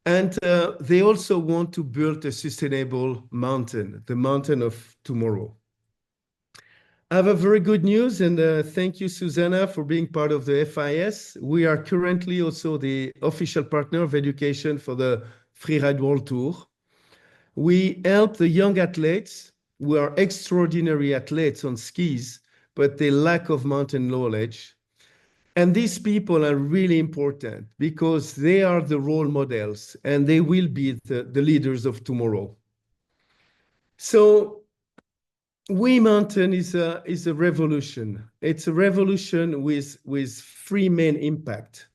And they also want to build a sustainable mountain, the mountain of tomorrow. I have a very good news, and thank you, Susanna, for being part of the FIS. We are currently also the official partner of education for the Freeride World Tour. We help the young athletes who are extraordinary athletes on skis, but they lack of mountain knowledge. And these people are really important because they are the role models and they will be the leaders of tomorrow. So We Mountain is a revolution. It's a revolution with 3 main impacts.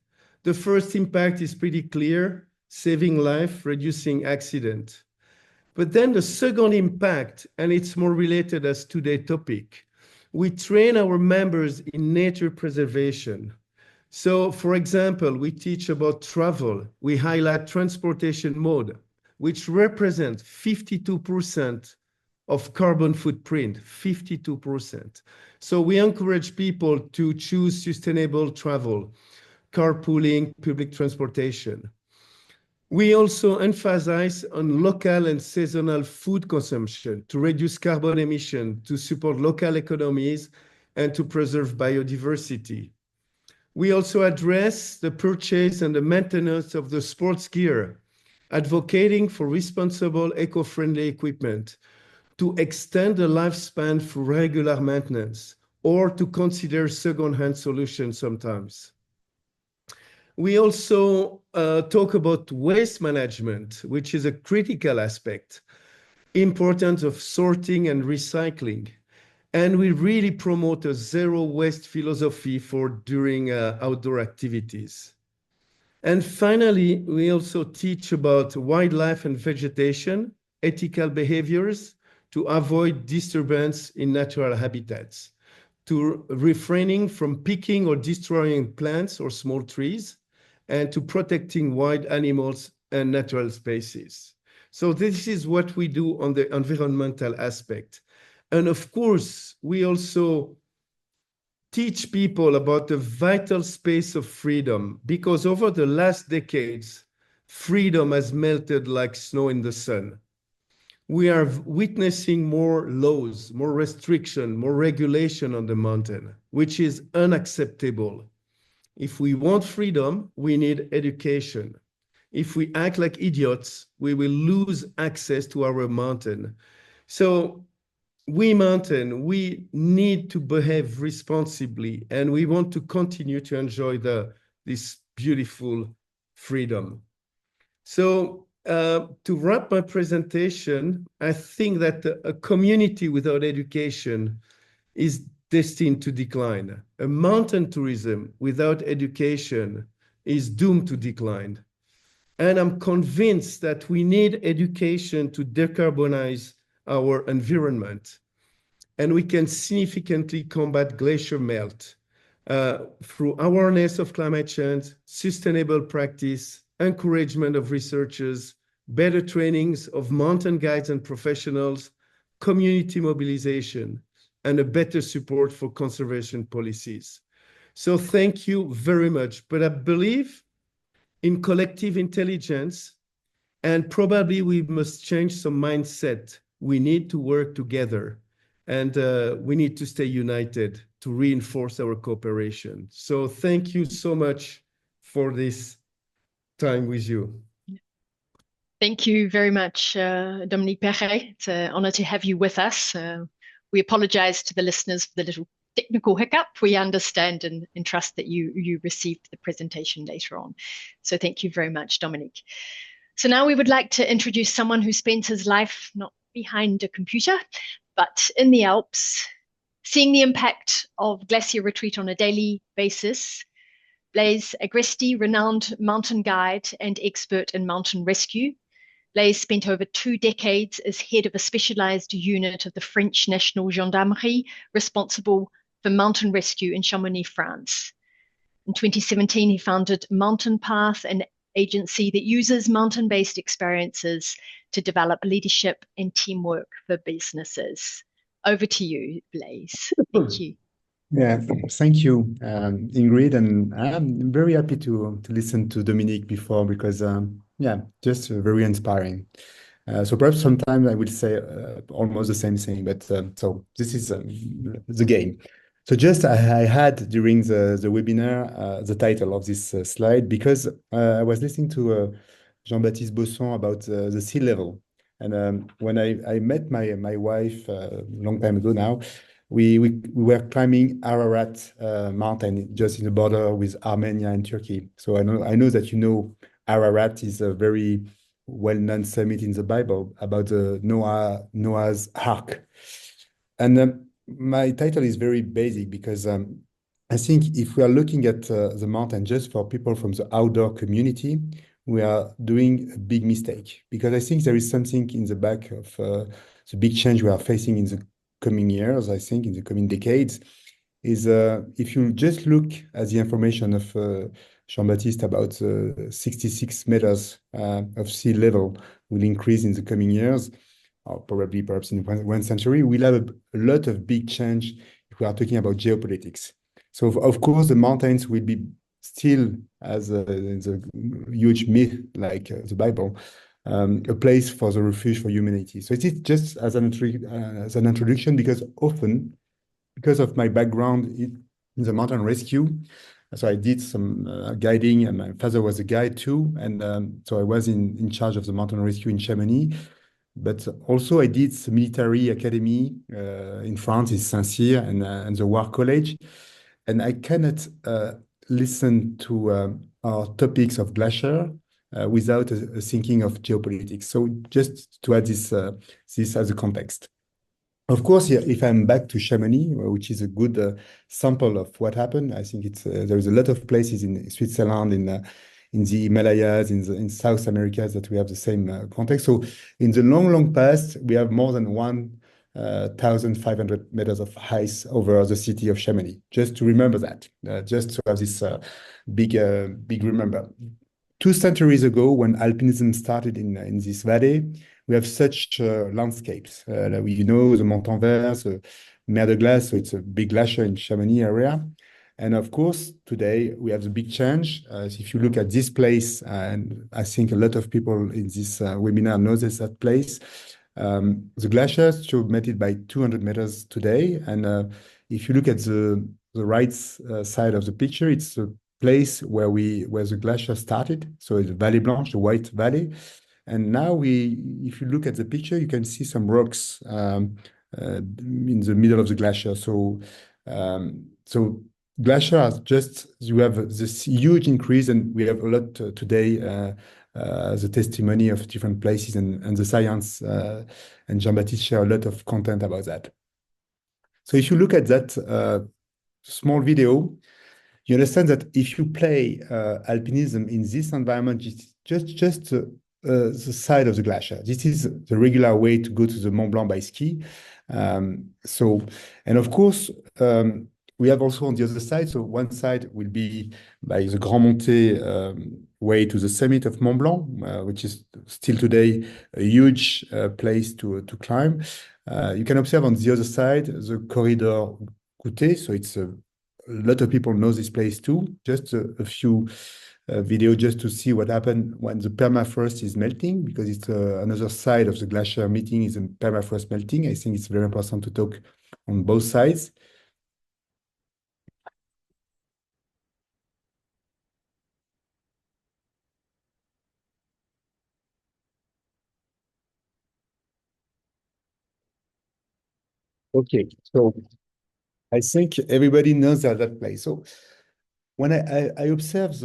The first impact is pretty clear, saving life, reducing accident. But then the second impact, and it's more related as today's topic, we train our members in nature preservation. So, for example, we teach about travel. We highlight transportation mode, which represents 52% of carbon footprint, 52%. So we encourage people to choose sustainable travel, carpooling, public transportation. We also emphasize on local and seasonal food consumption to reduce carbon emission, to support local economies, and to preserve biodiversity. We also address the purchase and the maintenance of the sports gear, advocating for responsible, eco-friendly equipment, to extend the lifespan for regular maintenance, or to consider second-hand solutions sometimes. We also talk about waste management, which is a critical aspect, importance of sorting and recycling. And we really promote a zero waste philosophy for during outdoor activities. And finally, we also teach about wildlife and vegetation, ethical behaviors, to avoid disturbance in natural habitats, to refraining from picking or destroying plants or small trees, and to protecting wild animals and natural spaces. So this is what we do on the environmental aspect. And of course, we also teach people about the vital space of freedom, because over the last decades, freedom has melted like snow in the sun. We are witnessing more laws, more restriction, more regulation on the mountain, which is unacceptable. If we want freedom, we need education. If we act like idiots, we will lose access to our mountain. So we need to behave responsibly, and we want to continue to enjoy this beautiful freedom. So to wrap my presentation, I think that a community without education is destined to decline. A mountain tourism without education is doomed to decline. And I'm convinced that we need education to decarbonize our environment. And we can significantly combat glacier melt through awareness of climate change, sustainable practice, encouragement of researchers, better trainings of mountain guides and professionals, community mobilization, and a better support for conservation policies. So thank you very much. But I believe in collective intelligence, and probably we must change some mindset. We need to work together, and we need to stay united to reinforce our cooperation. So thank you so much for this time with you. Thank you very much, Dominique Perret. It's an honor to have you with us. We apologize to the listeners for the little technical hiccup. We understand and trust that you received the presentation later on. So thank you very much, Dominique. So now we would like to introduce someone who spent his life not behind a computer, but in the Alps, seeing the impact of glacier retreat on a daily basis. Blaise Agresti, renowned mountain guide and expert in mountain rescue. Blaise spent over 2 decades as head of a specialized unit of the French National Gendarmerie responsible for mountain rescue in Chamonix, France. In 2017, he founded Mountain Path, an agency that uses mountain-based experiences to develop leadership and teamwork for businesses. Over to you, Blaise. Thank you. Yeah, thank you, Ingrid, and I'm very happy to listen to Dominique before, because yeah, just very inspiring. So perhaps sometimes I will say almost the same thing, but so this is the game. So just I had during the webinar the title of this slide, because I was listening to Jean-Baptiste Bosson about the sea level, and when I met my wife a long time ago now, we were climbing Ararat mountain, just in the border with Armenia and Turkey. So I know that Ararat is a very well-known summit in the Bible about the Noah's Ark. And my title is very basic, because I think if we are looking at the mountain just for people from the outdoor community, we are doing a big mistake, because I think there is something in the back of the big change we are facing in the coming years, I think in the coming decades, is if you just look at the information of Jean-Baptiste about 66 meters of sea level will increase in the coming years, or perhaps in 1 century, we'll have a lot of big change if we are talking about geopolitics. So of course the mountains will be still as a huge myth like the Bible, a place for the refuge for humanity. So it is just as an introduction, because often, because of my background in the mountain rescue, so I did some guiding, and my father was a guide too, and so I was in charge of the mountain rescue in Chamonix. But also I did the military academy in France, in Saint-Cyr, and the War College, and I cannot listen to our topics of glacier without thinking of geopolitics. So just to add this as a context. Of course, if I'm back to Chamonix, which is a good sample of what happened, I think there is a lot of places in Switzerland, in the Himalayas, in South America, that we have the same context. So in the long past, we have more than 1,500 meters of ice over the city of Chamonix. Just to remember that, just to have this big remember. 2 centuries ago, when alpinism started in this valley, we have such landscapes. You know, the Montanvert, the Mer de Glace, so it's a big glacier in Chamonix area. And of course, today we have the big change. If you look at this place, and I think a lot of people in this webinar knows that place, the glacier submitted by 200 meters today. And if you look at the right side of the picture, it's a place where the glacier started. So it's Vallée Blanche, the White Valley. And now if you look at the picture, you can see some rocks in the middle of the glacier. So glacier has you have this huge increase, and we have a lot today, the testimony of different places and the science, and Jean-Baptiste share a lot of content about that. So if you look at that small video, you understand that if you play alpinism in this environment, it's just the side of the glacier. This is the regular way to go to the Mont Blanc by ski. And of course, we have also on the other side, so one side will be by the Grand Montée way to the summit of Mont Blanc, which is still today a huge place to climb. You can observe on the other side the corridor Coutet, so it's a lot of people know this place too. Just a few videos just to see what happened when the permafrost is melting, because it's another side of the glacier meeting is a permafrost melting. I think it's very important to talk on both sides. Okay, so I think everybody knows that place. So when I observe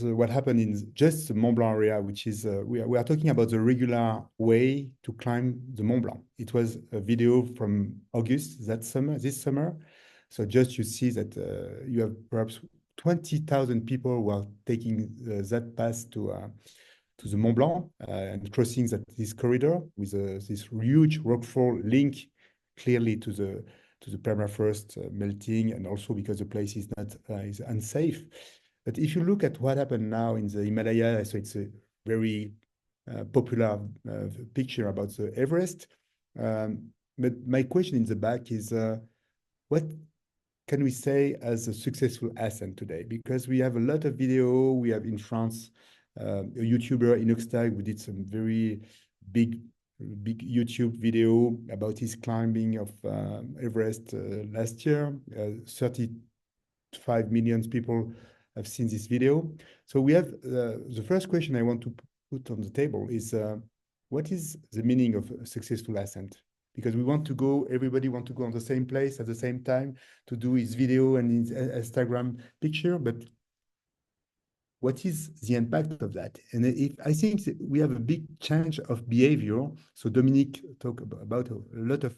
what happened in just the Mont Blanc area, which is we are talking about the regular way to climb the Mont Blanc. It was a video from August this summer. So just you see that you have perhaps 20,000 people who are taking that path to the Mont Blanc and crossing this corridor with this huge rockfall link clearly to the permafrost melting, and also because the place is not is unsafe. But if you look at what happened now in the Himalaya, so it's a very popular picture about the Everest. But my question in the back is, what can we say as a successful ascent today? Because we have a lot of video. We have in France a YouTuber, Inoxtag, who did some very big YouTube video about his climbing of Everest last year. 35 million people have seen this video. So we have the first question I want to put on the table is, what is the meaning of a successful ascent? Because everybody want to go on the same place at the same time to do his video and his Instagram picture, but what is the impact of that? And I think we have a big change of behavior. So Dominique talked about a lot of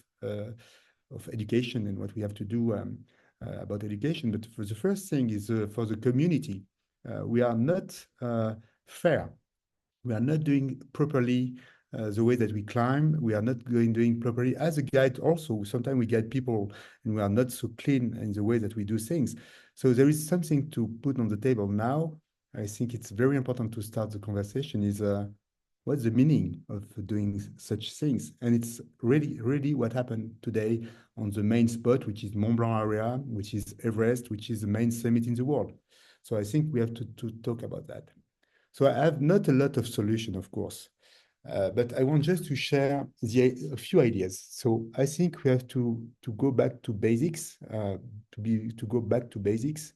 education and what we have to do about education. But for the first thing is for the community, we are not fair. We are not doing properly the way that we climb. We are not doing properly as a guide. Also, sometimes we guide people and we are not so clean in the way that we do things. So there is something to put on the table now. I think it's very important to start the conversation is what's the meaning of doing such things? And it's really what happened today on the main spot, which is Mont Blanc area, which is Everest, which is the main summit in the world. So I think we have to talk about that. So I have not a lot of solution, of course, but I want just to share a few ideas. So I think we have to go back to basics, to go back to basics.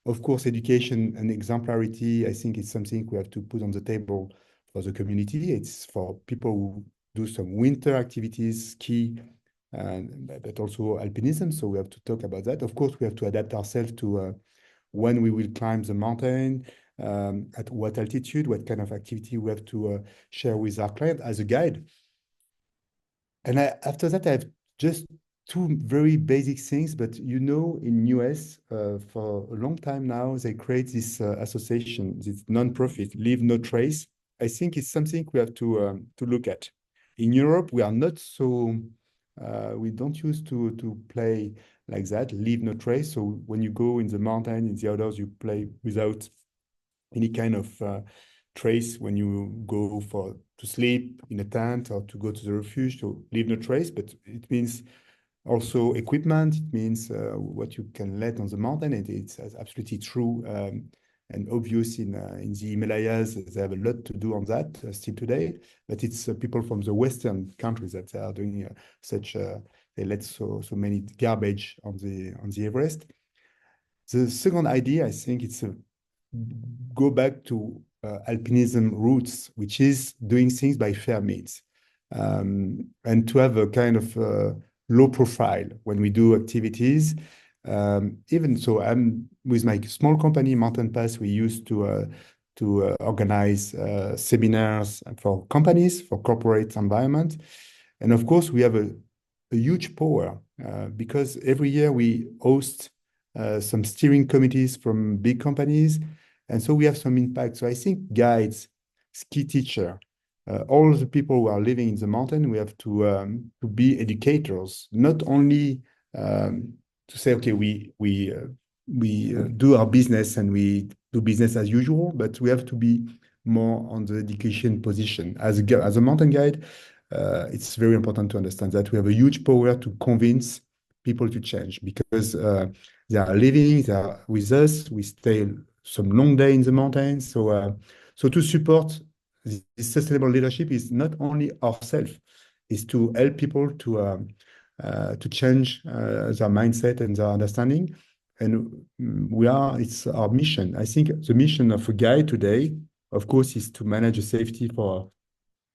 Of course, education and exemplarity, I think it's something we have to put on the table for the community. It's for people who do some winter activities, ski, but also alpinism. So we have to talk about that. Of course, we have to adapt ourselves to when we will climb the mountain, at what altitude, what kind of activity we have to share with our client as a guide. And after that, I have just two very basic things, but in US, for a long time now, they create this association, this non-profit, Leave No Trace. I think it's something we have to look at. In Europe, we are not so We don't use to play like that, leave no trace. So when you go in the mountain, in the outdoors, you play without any kind of trace when you go to sleep in a tent or to go to the refuge, to leave no trace. But it means also equipment. It means what you can let on the mountain. It's absolutely true and obvious in the Himalayas. They have a lot to do on that still today. But it's people from the Western countries that are doing they let so many garbage on the Everest. The second idea, I think, it's go back to alpinism roots, which is doing things by fair means, and to have a kind of low profile when we do activities. Even so, I'm with my small company, Mountain Pass. We used to organize seminars for companies, for corporate environment, and of course we have a huge power because every year we host some steering committees from big companies, and so we have some impact. So I think guides, ski teacher, all the people who are living in the mountain, we have to be educators, not only to say, okay, we do our business and we do business as usual, but we have to be more on the education position. As a mountain guide, it's very important to understand that we have a huge power to convince people to change because they are living, they are with us, we stay some long day in the mountains. So to support this sustainable leadership is not only ourselves, is to help people to change their mindset and their understanding. And it's our mission. I think the mission of a guide today, of course, is to manage the safety for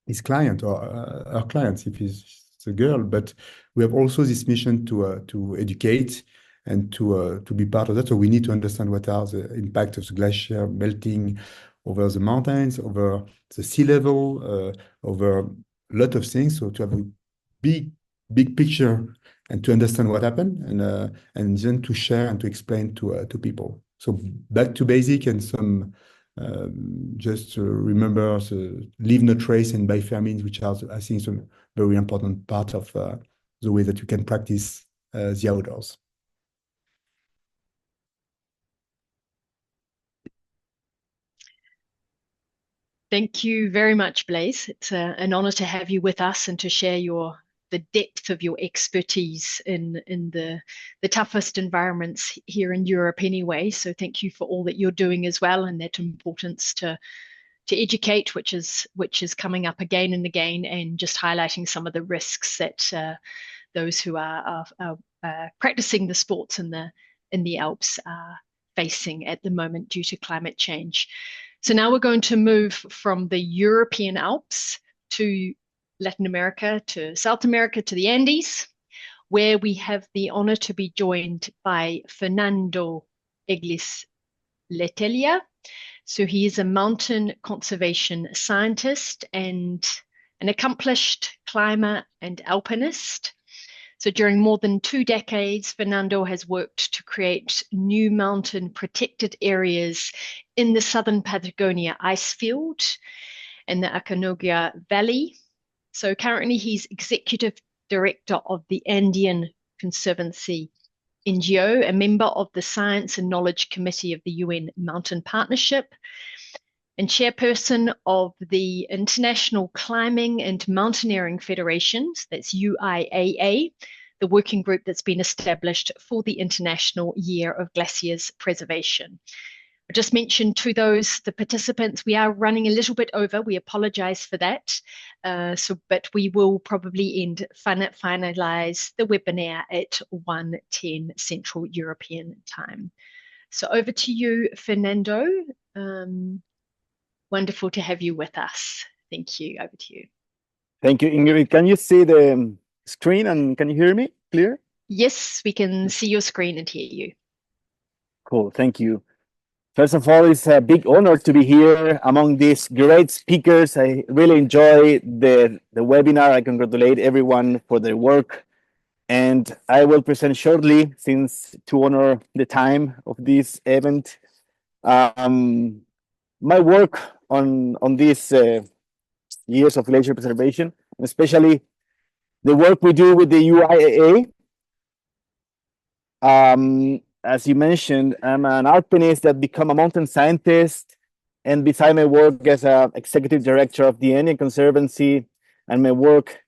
his client or our clients if he's a girl, but we have also this mission to educate and to be part of that. So we need to understand what are the impact of the glacier melting over the mountains, over the sea level, over a lot of things. So to have a big picture and to understand what happened, and then to share and to explain to people. So back to basic and some just remember leave no trace and by fair means, which are, I think, some very important part of the way that you can practice the outdoors. Thank you very much, Blaise. It's an honor to have you with us and to share the depth of your expertise in the toughest environments here in Europe anyway. So thank you for all that you're doing as well, and that importance to educate, which is coming up again and again, and just highlighting some of the risks that those who are practicing the sports in the Alps are facing at the moment due to climate change. So now we're going to move from the European Alps to Latin America, to South America, to the Andes, where we have the honor to be joined by Fernando Eglis Letelier. So he is a mountain conservation scientist and an accomplished climber and alpinist. So during more than 2 decades, Fernando has worked to create new mountain protected areas in the southern Patagonia ice field and the Aconcagua Valley. So currently he's executive director of the Andean Conservancy NGO, a member of the Science and Knowledge Committee of the UN Mountain Partnership, and chairperson of the International Climbing and Mountaineering Federations, that's UIAA, the working group that's been established for the International Year of Glaciers Preservation. I just mentioned to the participants, we are running a little bit over. We apologize for that. But we will probably finalize the webinar at 1:10 Central European Time. So over to you, Fernando. Wonderful to have you with us. Thank you. Over to you. Thank you, Ingrid. Can you see the screen and can you hear me clear? Yes, we can see your screen and hear you. Cool. Thank you. First of all, it's a big honor to be here among these great speakers. I really enjoy the webinar. I congratulate everyone for their work. And I will present shortly, since to honor the time of this event, my work on these years of glacier preservation, especially the work we do with the UIAA. As you mentioned, I'm an alpinist that become a mountain scientist, and beside my work as a executive director of the Andean Conservancy and my work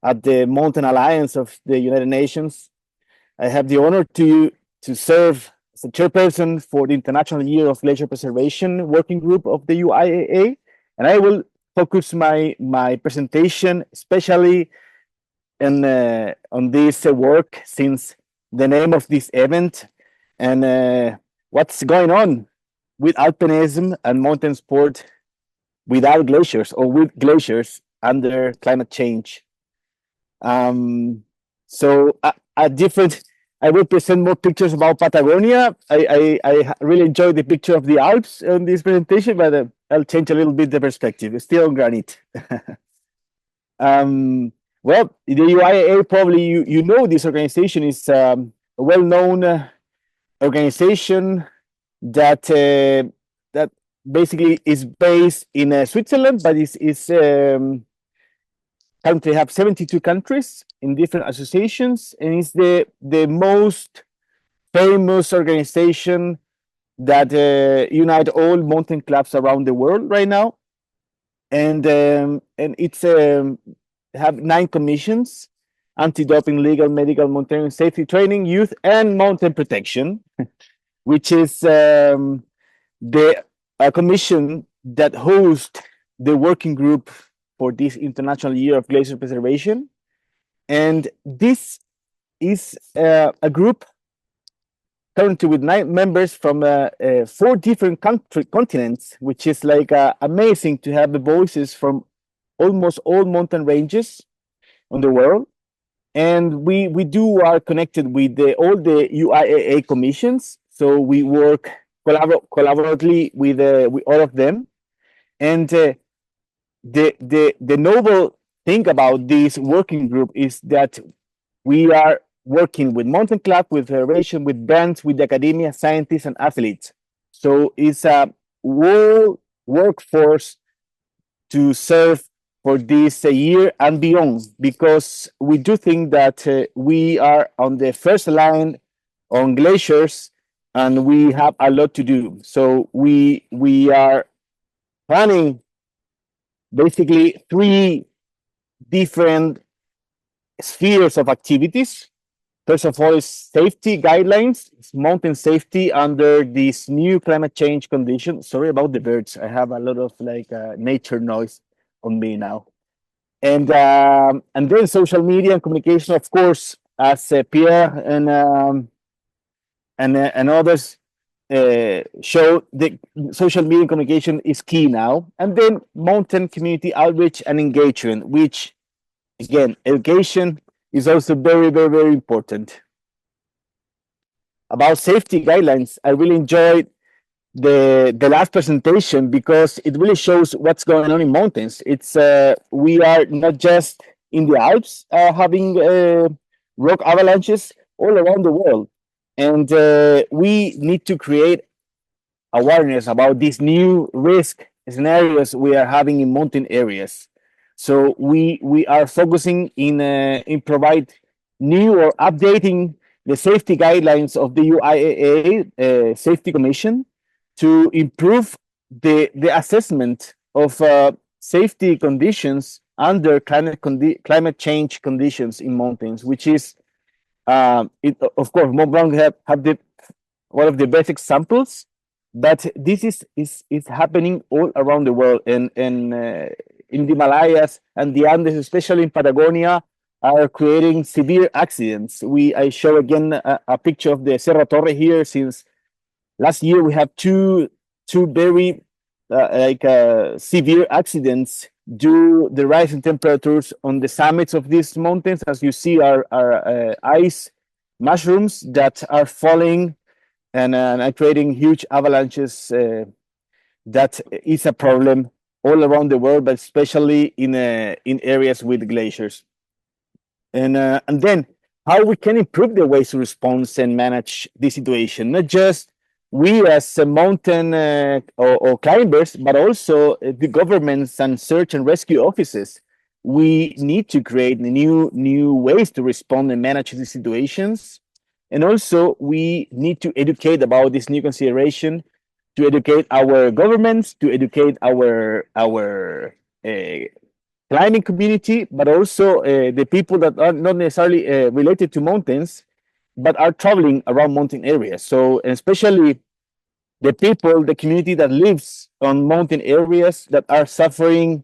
at the Mountain Alliance of the United Nations, I have the honor to serve as a chairperson for the International Year of Glacier Preservation Working Group of the UIAA, and I will focus my presentation especially on this work, since the name of this event and what's going on with alpinism and mountain sport without glaciers or with glaciers under climate change. So I will present more pictures about Patagonia. I really enjoyed the picture of the Alps in this presentation, but I'll change a little bit the perspective. It's still on granite. Well, the UIAA, probably you know this organization is a well-known organization that that basically is based in Switzerland, but is currently have 72 countries in different associations, and it's the most famous organization that unite all mountain clubs around the world right now, and it's have 9 commissions: anti-doping, legal, medical, mountaineering, safety training, youth, and mountain protection, which is the commission that hosts the working group for this International Year of Glacier Preservation. And this is a group currently with 9 members from 4 different continents, which is like amazing to have the voices from almost all mountain ranges on the world. And we are connected with all the UIAA commissions, so we work collaboratively with all of them. And the noble thing about this working group is that we are working with mountain club, with federation, with bands, with academia, scientists, and athletes. So it's a world workforce to serve for this year and beyond, because we do think that we are on the first line on glaciers and we have a lot to do. So we are planning basically 3 different spheres of activities. First of all is safety guidelines. It's mountain safety under this new climate change condition. Sorry about the birds. I have a lot of nature noise on me now. And then social media and communication, of course, as Pierre and others show, the social media and communication is key now. And then mountain community outreach and engagement, which again, education is also very, very, very important. About safety guidelines, I really enjoyed the last presentation because it really shows what's going on in mountains. It's we are not just in the Alps having rock avalanches all around the world, and we need to create awareness about these new risk scenarios we are having in mountain areas. So we are focusing in provide new or updating the safety guidelines of the UIAA Safety Commission to improve the assessment of safety conditions under climate change conditions in mountains, which is of course Mont Blanc have one of the best examples, but this is happening all around the world, and in the Himalayas and the Andes, especially in Patagonia, are creating severe accidents. I show again a picture of the Serra Torre here. Since last year, we have two very severe accidents due to the rise in temperatures on the summits of these mountains. As you see, are ice mushrooms that are falling and creating huge avalanches. That is a problem all around the world, but especially in areas with glaciers. And then how we can improve the ways to respond and manage the situation, not just we as mountain or climbers, but also the governments and search and rescue offices. we need to create new ways to respond and manage these situations. And also, we need to educate about this new consideration, to educate our governments, to educate our climbing community, but also the people that are not necessarily related to mountains, but are traveling around mountain areas. So, especially the people, the community that lives on mountain areas that are suffering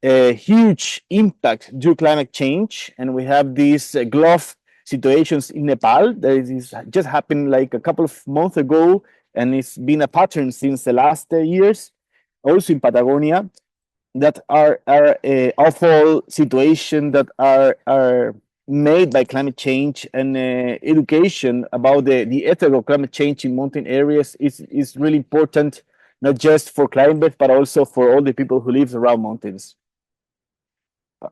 a huge impact due to climate change. And we have these glove situations in Nepal that is just happened like a couple of months ago, and it's been a pattern since the last years. Also in Patagonia, that are awful situations that are made by climate change, and education about the effect of climate change in mountain areas is really important, not just for climbers, but also for all the people who live around mountains.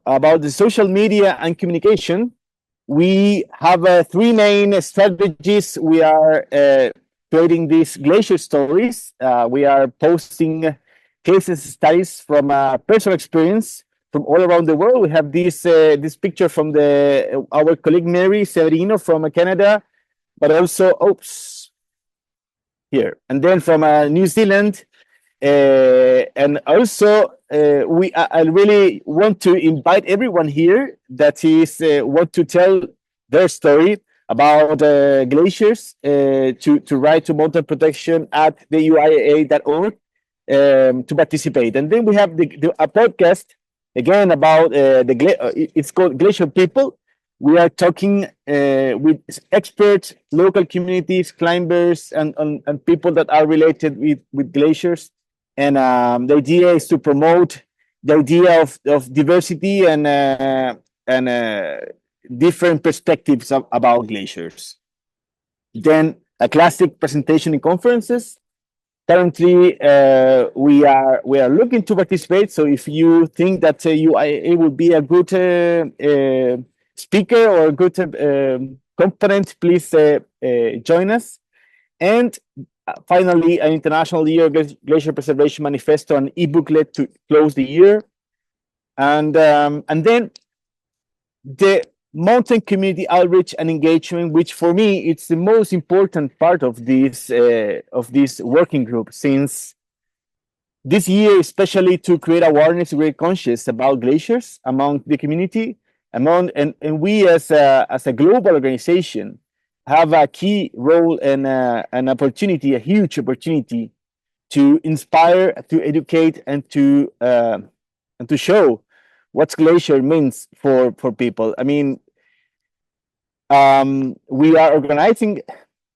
About the social media and communication, we have three main strategies. We are creating these glacier stories. We are posting cases studies from personal experience from all around the world. We have this picture from our colleague Mary Severino from Canada, but also here, and then from New Zealand. And also, I really want to invite everyone here that is want to tell their story about glaciers to write to mountain protection at the uiaa.org to participate. And then we have a podcast again about it's called Glacial People. We are talking with experts, local communities, climbers, and people that are related with glaciers. And the idea is to promote the idea of diversity and different perspectives about glaciers. Then a classic presentation in conferences. Currently, we are looking to participate. So if you think that UIA would be a good speaker or a good component, please join us. And finally, an International Year Glacier Preservation Manifesto, an e-booklet to close the year. And then the mountain community outreach and engagement, which for me, it's the most important part of this working group, since this year, especially to create awareness, we're conscious about glaciers among the community, and we as a global organization have a key role and an opportunity, a huge opportunity to inspire, to educate, and to show what glacier means for people. I mean, we are organizing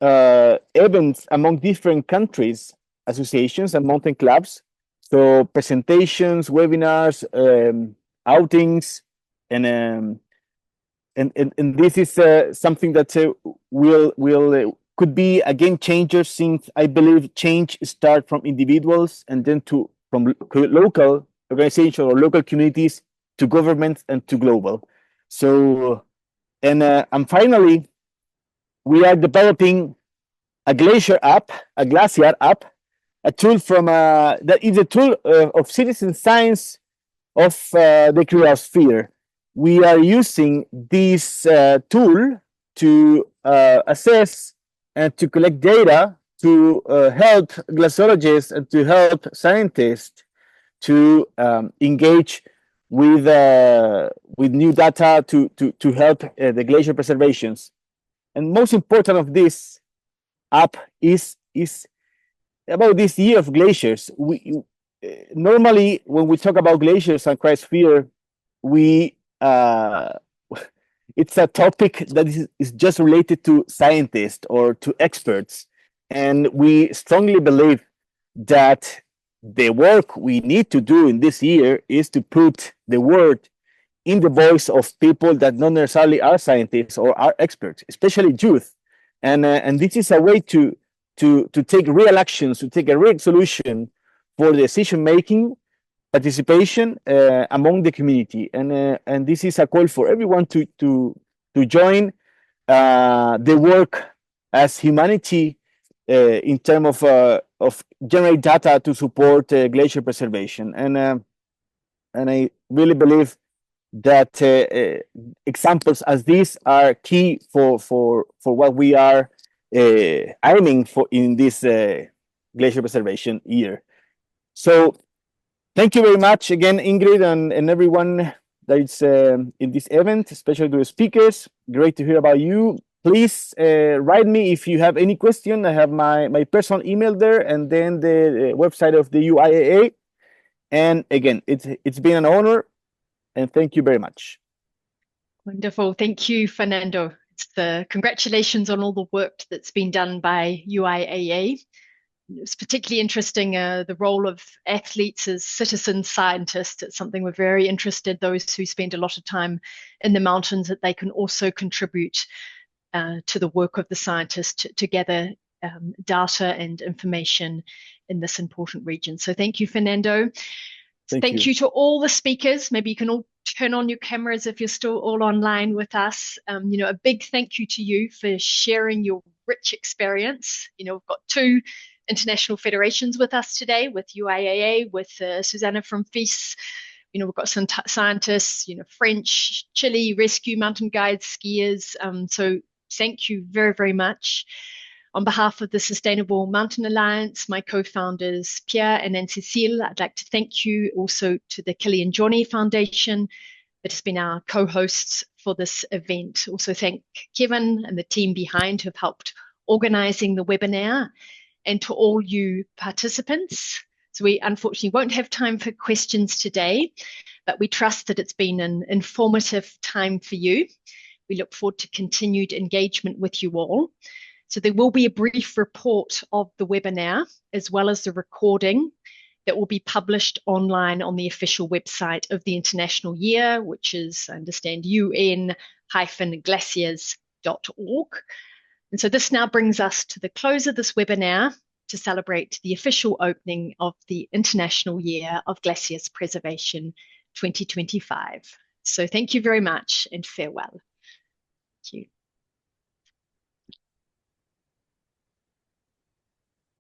events among different countries, associations, and mountain clubs. So presentations, webinars, outings, and this is something that could be a game changer, since I believe change starts from individuals and then from local organizations or local communities to governments and to global. So, and finally, we are developing a glacier app, a glacier app, a tool that is a tool of citizen science of the cryosphere. We are using this tool to assess and to collect data to help glaciologists and to help scientists to engage with new data to help the glacier preservations. And most important of this app is about this year of glaciers. We normally, when we talk about glaciers and cryosphere, it's a topic that is just related to scientists or to experts, and we strongly believe that the work we need to do in this year is to put the word in the voice of people that not necessarily are scientists or are experts, especially youth, and this is a way to take real actions, to take a real solution for decision making, participation among the community, and this is a call for everyone to join the work as humanity in terms of generate data to support glacier preservation, and I really believe that examples as these are key for what we are aiming for in this glacier preservation year. So thank you very much again, Ingrid, and everyone that is in this event, especially to the speakers. Great to hear about you. Please write me if you have any question. I have my personal email there, and then the website of the UIAA. And again, it's been an honor, and thank you very much. Wonderful. Thank you, Fernando. Congratulations on all the work that's been done by UIAA. It's particularly interesting, the role of athletes as citizen scientists. It's something we're very interested, those who spend a lot of time in the mountains, that they can also contribute to the work of the scientists to gather data and information in this important region. So thank you, Fernando. Thank you to all the speakers. Maybe you can all turn on your cameras if you're still all online with us. A big thank you to you for sharing your rich experience. We've got 2 international federations with us today, with UIAA, with Susanna from FIS. We've got some scientists, French, Chile, rescue, mountain guides, skiers. So thank you very, very much. On behalf of the Sustainable Mountain Alliance, my co-founders Pierre and Anne-Cécile, I'd like to thank you also to the Kilian-Journey Foundation that has been our co-hosts for this event. Also thank Kevin and the team behind who have helped organizing the webinar, and to all you participants. So we unfortunately won't have time for questions today, but we trust that it's been an informative time for you. We look forward to continued engagement with you all. So there will be a brief report of the webinar, as well as the recording that will be published online on the official website of the International Year, which is, I understand, un-glaciers.org. And so this now brings us to the close of this webinar to celebrate the official opening of the International Year of Glaciers Preservation 2025. So thank you very much and farewell. Thank you.